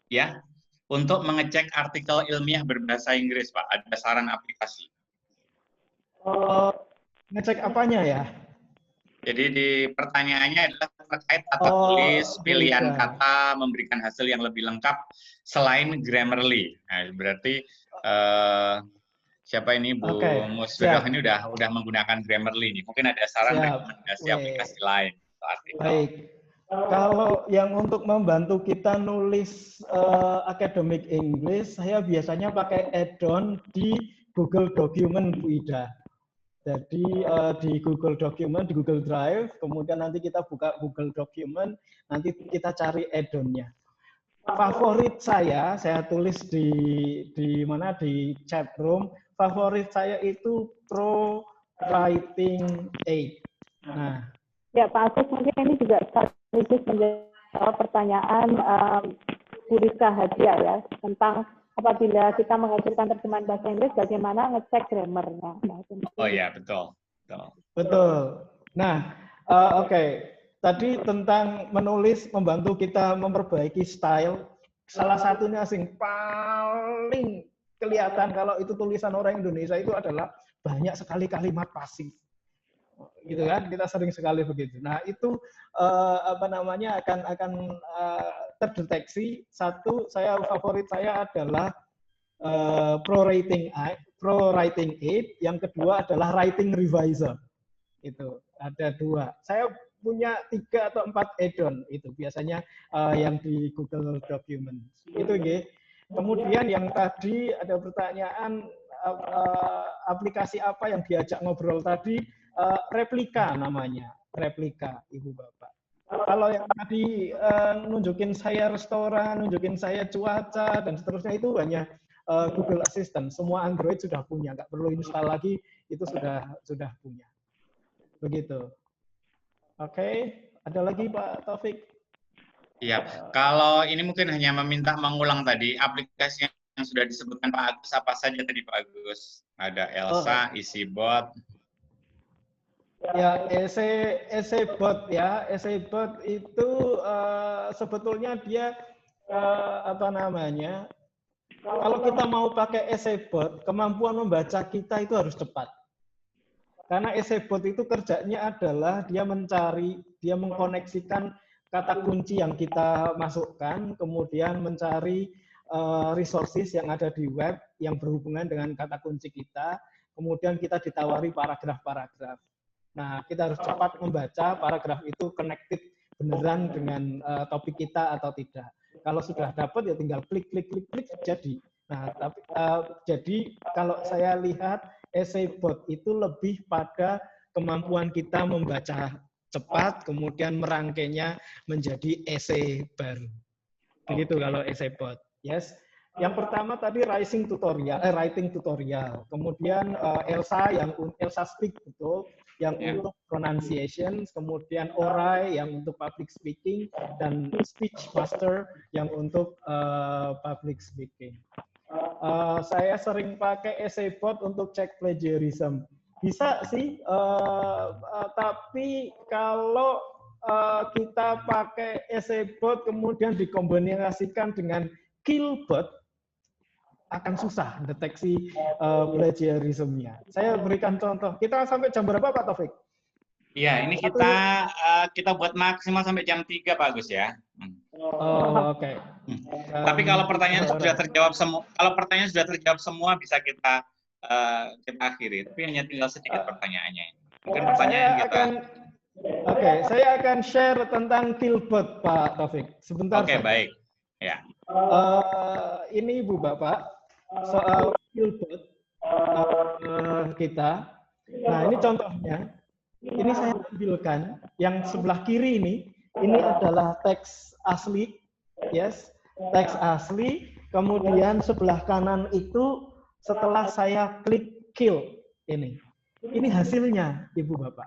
Ya, untuk mengecek artikel ilmiah berbahasa Inggris, Pak, ada saran aplikasi? Ngecek apanya ya? Jadi di pertanyaannya adalah terkait kata tulis, pilihan kata, memberikan hasil yang lebih lengkap selain Grammarly. Nah, berarti siapa ini Bu Musfidah ini udah menggunakan Grammarly ini. Mungkin ada saran rekomendasi aplikasi lain. Baik. Kalau yang untuk membantu kita nulis academic English, saya biasanya pakai add-on di Google Document, Bu Ida. Jadi di Google Document, di Google Drive, kemudian nanti kita buka Google Document, nanti kita cari add-on-nya. Favorit saya tulis di mana di chat room, favorit saya itu Pro Writing 8. Nah, ya Pak Agus, mungkin ini juga sekaligus menjawab pertanyaan Bu Rizka Hadiah ya, tentang apabila kita menghasilkan terjemahan bahasa Inggris, bagaimana ngecek grammarnya. Oh ya, betul. Betul. Nah, oke. Tadi tentang menulis membantu kita memperbaiki style. Salah satunya yang paling kelihatan kalau itu tulisan orang Indonesia itu adalah banyak sekali kalimat pasif. Gitu kan? Kita sering sekali begitu. Nah, itu apa namanya akan terdeteksi. Satu, favorit saya adalah Pro Writing 8. Yang kedua adalah Writing Revisor. Itu ada 2. Saya punya 3 atau 4 add-on itu biasanya yang di Google Document. Itu nggih. Kemudian yang tadi ada pertanyaan aplikasi apa yang diajak ngobrol tadi, Replika namanya. Replika, Ibu Bapak. Kalau yang tadi nunjukin saya restoran, nunjukin saya cuaca dan seterusnya itu hanya Google Assistant. Semua Android sudah punya, nggak perlu install lagi, itu sudah punya. Begitu. Oke, ada lagi Pak Taufik? Iya, kalau ini mungkin hanya meminta mengulang tadi aplikasi yang sudah disebutkan Pak Agus, apa saja tadi Pak Agus? Ada Elsa, EasyBot. Ya, EasyBot ya, EasyBot itu sebetulnya dia apa namanya kalau kita mau pakai Essay-Bot, kemampuan membaca kita itu harus cepat. Karena Essay-Bot itu kerjanya adalah dia mencari, dia mengkoneksikan kata kunci yang kita masukkan, kemudian mencari resources yang ada di web yang berhubungan dengan kata kunci kita, kemudian kita ditawari paragraf-paragraf. Nah, kita harus cepat membaca paragraf itu connected beneran dengan topik kita atau tidak. Kalau sudah dapat ya tinggal klik jadi. Nah, tapi jadi kalau saya lihat Essay-Bot itu lebih pada kemampuan kita membaca cepat, kemudian merangkainya menjadi essay baru. Begitu kalau Essay-Bot. Yes. Yang pertama tadi writing tutorial. Kemudian Elsa Speak betul, yang untuk pronunciation, kemudian Orai yang untuk public speaking, dan Speech Master yang untuk public speaking. Saya sering pakai Essay-Bot untuk cek plagiarism. Bisa sih, tapi kalau kita pakai Essay-Bot kemudian dikombinasikan dengan Killbot, akan susah deteksi plagiarism-nya. Saya berikan contoh. Kita sampai jam berapa, Pak Taufik? Iya, ini kita buat maksimal sampai jam 3, Pak Agus ya. Oh, oke. Tapi kalau pertanyaan sudah terjawab semua, bisa kita akhiri. Tapi hanya tinggal sedikit pertanyaannya. Mungkin pertanyaan kita. Saya akan share tentang Killbot, Pak Taufik. Sebentar. Oke, baik. Ya. Ini Ibu Bapak soal Killbot kita. Nah, ini contohnya. Ini saya ambilkan yang sebelah kiri ini adalah teks asli, yes, teks asli. Kemudian sebelah kanan itu setelah saya klik kill ini hasilnya, Ibu Bapak.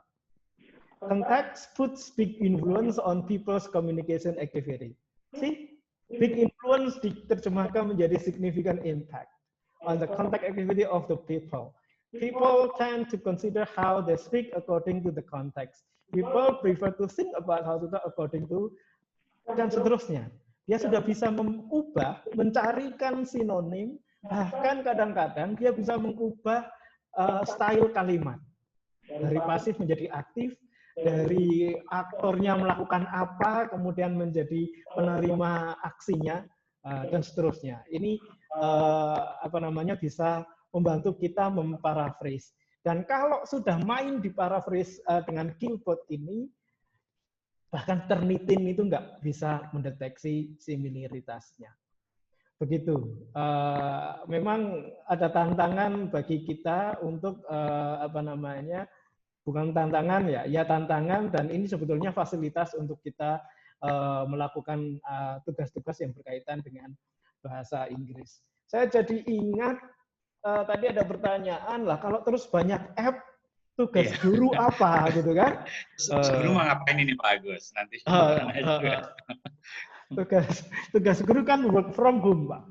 Context puts big influence on people's communication activity. See, big influence diterjemahkan menjadi significant impact on the contact activity of the people. People tend to consider how they speak according to the context. People prefer to think about how to talk according to, dan seterusnya. Dia sudah bisa mengubah, mencarikan sinonim, bahkan kadang-kadang dia bisa mengubah style kalimat. Dari pasif menjadi aktif, dari aktornya melakukan apa, kemudian menjadi penerima aksinya, dan seterusnya. Ini bisa membantu kita memparaphrase. Dan kalau sudah main di paraphrase dengan Killbot ini, bahkan Turnitin itu nggak bisa mendeteksi similaritasnya. Begitu. Memang ada tantangan bagi kita untuk bukan tantangan ya tantangan, dan ini sebetulnya fasilitas untuk kita melakukan tugas-tugas yang berkaitan dengan bahasa Inggris. Saya jadi ingat tadi ada pertanyaan lah, kalau terus banyak app, tugas guru apa gitu kan? Guru mau ngapain ini Pak Agus? Nanti tugas guru kan work from home, Pak.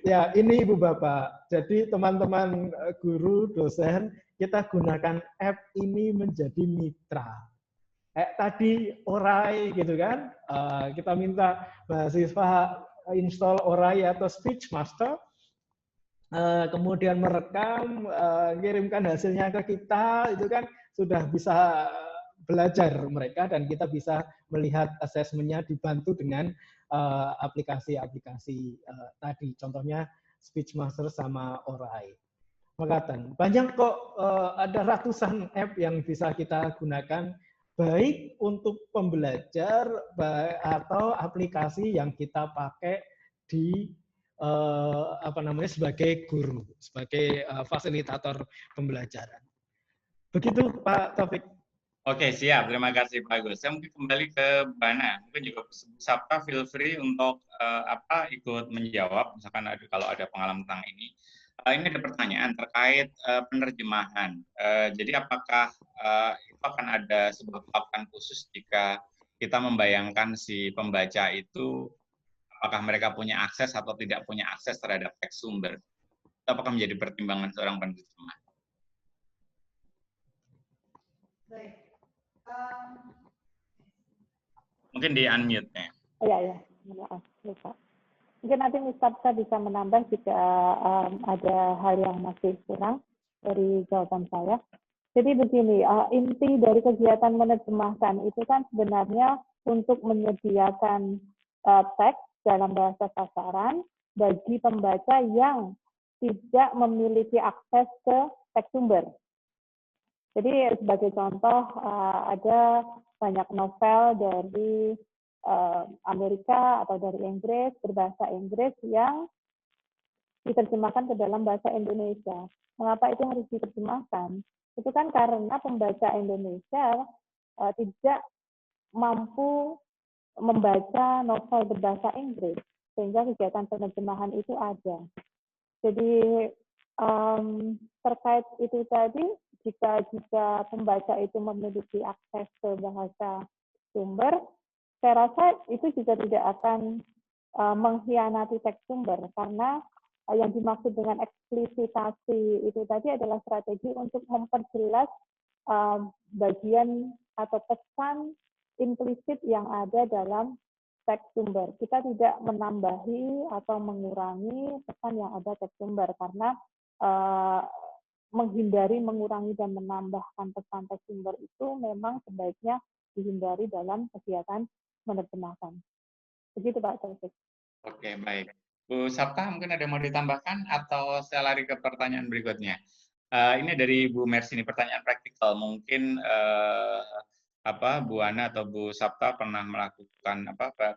Ya, ini Ibu Bapak. Jadi teman-teman guru, dosen, kita gunakan app ini menjadi mitra. Tadi Orai gitu kan, kita minta mahasiswa install Orai atau Speech Master, kemudian merekam, kirimkan hasilnya ke kita, itu kan sudah bisa belajar mereka, dan kita bisa melihat asesmennya dibantu dengan aplikasi-aplikasi tadi, contohnya Speech Master sama Orai. Makatan banyak kok, ada ratusan app yang bisa kita gunakan, baik untuk pembelajar atau aplikasi yang kita pakai di sebagai guru, sebagai fasilitator pembelajaran. Begitu Pak Taufik. Oke, siap. Terima kasih Pak Agus. Saya mungkin kembali ke Bana. Mungkin juga Sabta feel free untuk ikut menjawab, misalkan kalau ada pengalaman tentang ini. Ini ada pertanyaan terkait penerjemahan. Jadi apakah itu akan ada sebuah perlakuan khusus jika kita membayangkan si pembaca itu apakah mereka punya akses atau tidak punya akses terhadap teks sumber? Itu apakah menjadi pertimbangan seorang penerjemah? Mungkin di unmute-nya. Iya, maaf, lupa. Mungkin nanti Mustapha bisa menambah jika ada hal yang masih kurang dari jawaban saya. Jadi begini, inti dari kegiatan menerjemahkan itu kan sebenarnya untuk menyediakan teks dalam bahasa sasaran bagi pembaca yang tidak memiliki akses ke teks sumber. Jadi sebagai contoh ada banyak novel dari Amerika atau dari Inggris berbahasa Inggris yang diterjemahkan ke dalam bahasa Indonesia. Mengapa itu harus diterjemahkan? Itu kan karena pembaca Indonesia tidak mampu membaca novel berbahasa Inggris, sehingga kegiatan penerjemahan itu ada. Jadi terkait itu tadi, jika pembaca itu memiliki akses ke bahasa sumber, saya rasa itu juga tidak akan mengkhianati teks sumber, karena yang dimaksud dengan eksplisitasi itu tadi adalah strategi untuk memperjelas bagian atau pesan implisit yang ada dalam teks sumber. Kita tidak menambahi atau mengurangi pesan yang ada teks sumber, karena menghindari, mengurangi, dan menambahkan pesan teks sumber itu memang sebaiknya dihindari dalam kegiatan menerjemahkan. Begitu Pak Taufik. Oke, baik. Bu Sapta, mungkin ada yang mau ditambahkan atau saya lari ke pertanyaan berikutnya? Ini dari Bu Mercy, ini pertanyaan praktikal. Mungkin Bu Ana atau Bu Sapta pernah melakukan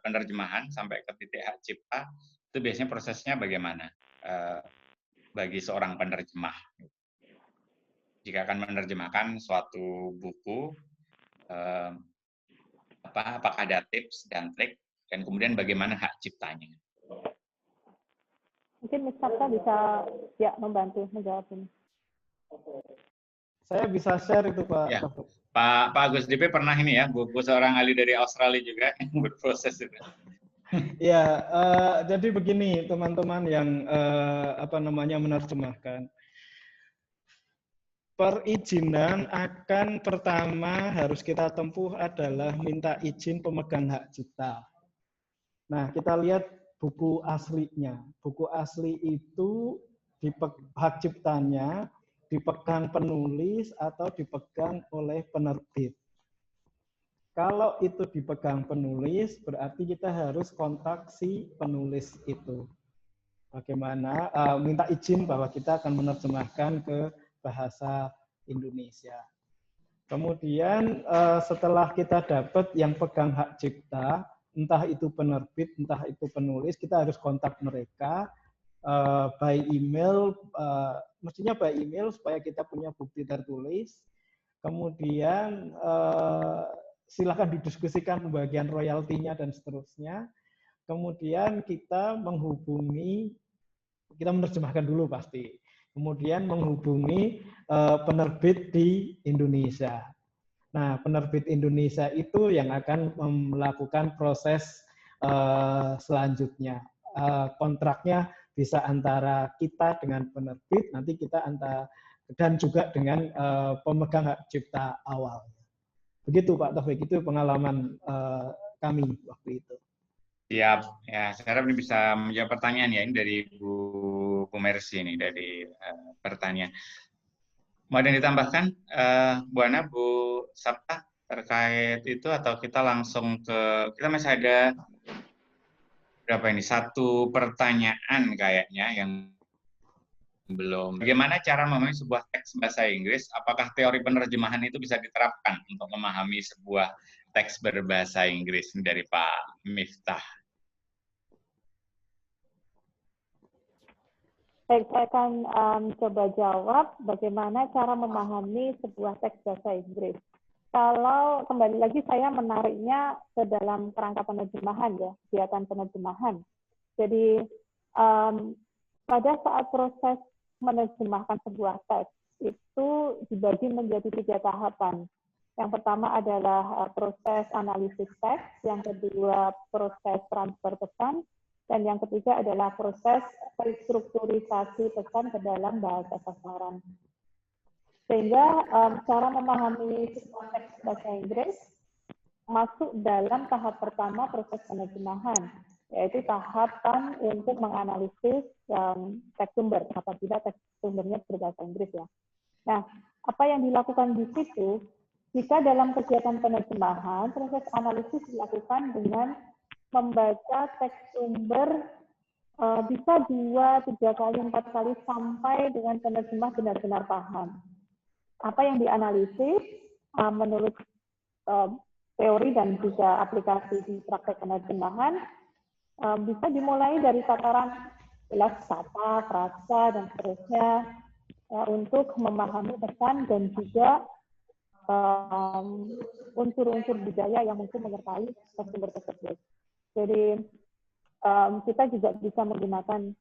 penerjemahan sampai ke titik hak cipta. Itu biasanya prosesnya bagaimana bagi seorang penerjemah? Jika akan menerjemahkan suatu buku, apakah ada tips dan trik, dan kemudian bagaimana hak ciptanya? Mungkin Mustapha bisa membantu menjawab ini. Saya bisa share itu Pak. Ya. Pak Agus DP pernah ini ya, buku seorang ahli dari Australia juga yang berproses itu. Ya, jadi begini teman-teman yang menerjemahkan. Perizinan akan pertama harus kita tempuh adalah minta izin pemegang hak cipta. Nah, kita lihat buku aslinya. Buku asli itu hak ciptanya dipegang penulis atau dipegang oleh penerbit. Kalau itu dipegang penulis, berarti kita harus kontak si penulis itu. Bagaimana minta izin bahwa kita akan menerjemahkan ke bahasa Indonesia. Kemudian setelah kita dapat yang pegang hak cipta, entah itu penerbit, entah itu penulis, kita harus kontak mereka by email, mestinya by email supaya kita punya bukti tertulis. Kemudian silakan didiskusikan pembagian royaltinya dan seterusnya. Kemudian kita menerjemahkan dulu pasti. Kemudian menghubungi penerbit di Indonesia. Nah, penerbit Indonesia itu yang akan melakukan proses selanjutnya. Kontraknya bisa antara kita dengan penerbit, nanti kita dan juga dengan pemegang hak cipta awal. Begitu Pak Taufik, itu pengalaman kami waktu itu. Siap, ya saya harap ini bisa menjawab pertanyaan ya, ini dari Bu Mercy ini, dari pertanyaan. Mau ada yang ditambahkan, Bu Ana, Bu Sapta, terkait itu, atau kita langsung kita masih ada satu pertanyaan kayaknya yang belum. Bagaimana cara memahami sebuah teks bahasa Inggris? Apakah teori penerjemahan itu bisa diterapkan untuk memahami sebuah teks berbahasa Inggris? Ini dari Pak Miftah. Baik, saya akan coba jawab bagaimana cara memahami sebuah teks bahasa Inggris. Kalau kembali lagi saya menariknya ke dalam kerangka penerjemahan ya, kegiatan penerjemahan. Jadi pada saat proses menerjemahkan sebuah teks itu dibagi menjadi 3 tahapan. Yang pertama adalah proses analisis teks, yang kedua proses transfer pesan, dan yang ketiga adalah proses restrukturisasi pesan ke dalam bahasa sasaran. Sehingga cara memahami sebuah teks bahasa Inggris masuk dalam tahap pertama proses penerjemahan, yaitu tahapan untuk menganalisis teks sumber, apabila teks sumbernya berbahasa Inggris ya. Nah, apa yang dilakukan di situ, jika dalam kegiatan penerjemahan, proses analisis dilakukan dengan membaca teks sumber bisa 2, 3 kali, 4 kali, sampai dengan penerjemah benar-benar paham. Apa yang dianalisis menurut teori dan juga aplikasi di praktek penerjemahan, bisa dimulai dari tataran jelas kata, frasa, dan seterusnya untuk memahami pesan dan juga unsur-unsur budaya yang mungkin menyertai sumber tersebut. Jadi kita juga bisa menggunakan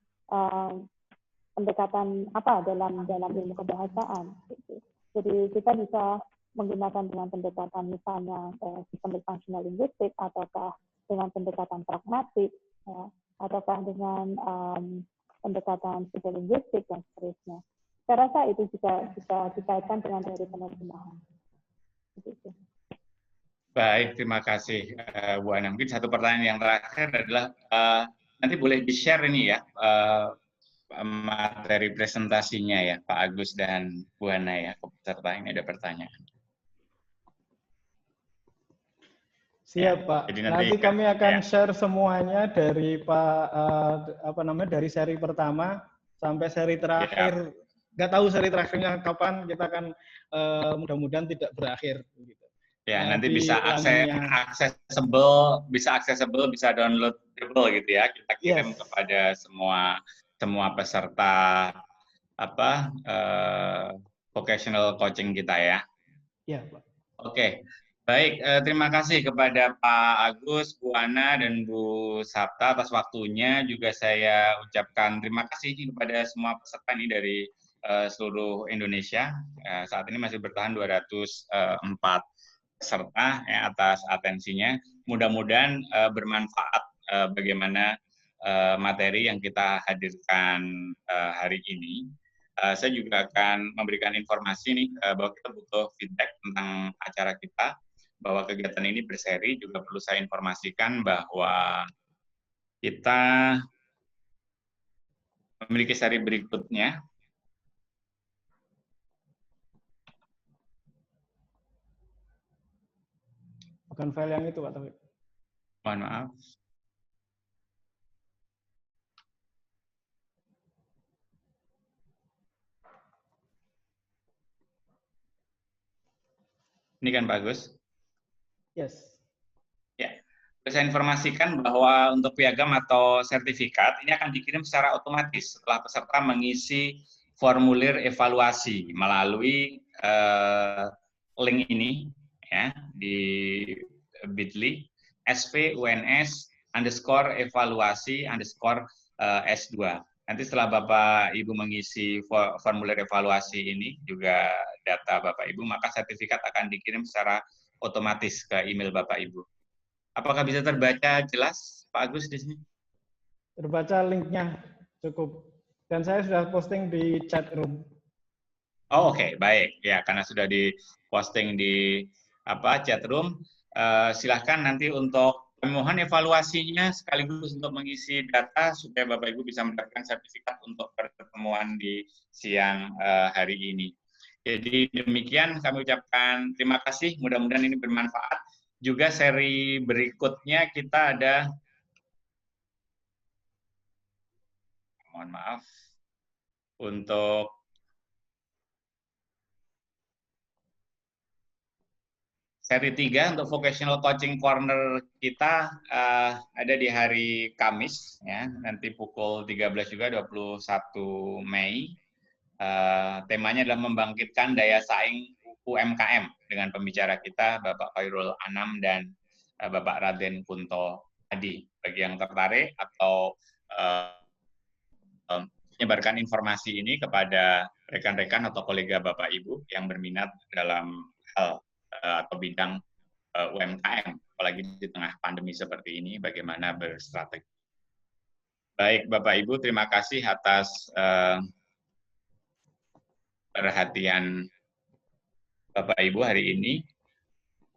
pendekatan apa dalam ilmu kebahasaan. Jadi kita bisa menggunakan dengan pendekatan misalnya sistem functional linguistik, ataukah dengan pendekatan pragmatik, ataukah dengan pendekatan psikolinguistik dan seterusnya. Saya rasa itu juga bisa dikaitkan dengan teori penerjemahan. Baik, terima kasih Bu Ana. Mungkin satu pertanyaan yang terakhir adalah nanti boleh di-share ini ya materi presentasinya ya Pak Agus dan Bu Ana ya, peserta ini ada pertanyaan. Siap Pak. Jadi nanti kami akan share semuanya dari dari seri pertama sampai seri terakhir. Nggak tahu seri terakhirnya kapan, kita akan mudah-mudahan tidak berakhir. Gitu. Ya, nanti bisa accessible, bisa downloadable gitu ya. Kita kirim kepada semua peserta vocational coaching kita ya. Iya, Pak. Oke. Baik, terima kasih kepada Pak Agus, Bu Ana, dan Bu Sapta atas waktunya. Juga saya ucapkan terima kasih kepada semua peserta ini dari seluruh Indonesia. Saat ini masih bertahan 204 peserta ya, atas atensinya. Mudah-mudahan bermanfaat bagaimana materi yang kita hadirkan hari ini. Saya juga akan memberikan informasi nih bahwa kita butuh feedback tentang acara kita, bahwa kegiatan ini berseri. Juga perlu saya informasikan bahwa kita memiliki seri berikutnya. Bukan file yang itu, Pak Taufik. Mohon maaf. Ini kan bagus. Yes. Ya, saya informasikan bahwa untuk piagam atau sertifikat ini akan dikirim secara otomatis setelah peserta mengisi formulir evaluasi melalui link ini ya di bit.ly SPUNS_evaluasi_S2. Nanti setelah Bapak Ibu mengisi formulir evaluasi ini juga data Bapak Ibu, maka sertifikat akan dikirim secara otomatis ke email Bapak Ibu. Apakah bisa terbaca jelas, Pak Agus, di sini? Terbaca linknya cukup. Dan saya sudah posting di chat room. Oh, oke, baik. Ya, karena sudah di-posting di chat room, silahkan nanti untuk mohon evaluasinya sekaligus untuk mengisi data supaya Bapak Ibu bisa mendapatkan sertifikat untuk pertemuan di siang hari ini. Jadi demikian kami ucapkan terima kasih, mudah-mudahan ini bermanfaat. Juga seri berikutnya kita ada, mohon maaf, untuk seri 3 untuk vocational coaching corner kita ada di hari Kamis, ya, nanti pukul 13 juga 21 Mei. Temanya adalah membangkitkan daya saing UMKM dengan pembicara kita Bapak Khairul Anam dan Bapak Raden Kunto Adi. Bagi yang tertarik atau menyebarkan informasi ini kepada rekan-rekan atau kolega Bapak Ibu yang berminat dalam hal atau bidang UMKM, apalagi di tengah pandemi seperti ini, bagaimana berstrategi. Baik, Bapak Ibu, terima kasih atas perhatian Bapak Ibu hari ini.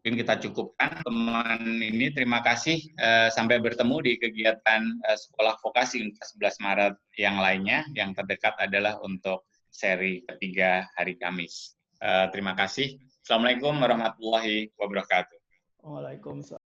Mungkin kita cukupkan teman ini. Terima kasih. Sampai bertemu di kegiatan Sekolah Vokasi Universitas 11 Maret yang lainnya. Yang terdekat adalah untuk seri ketiga hari Kamis. Terima kasih. Assalamualaikum warahmatullahi wabarakatuh. Waalaikumsalam.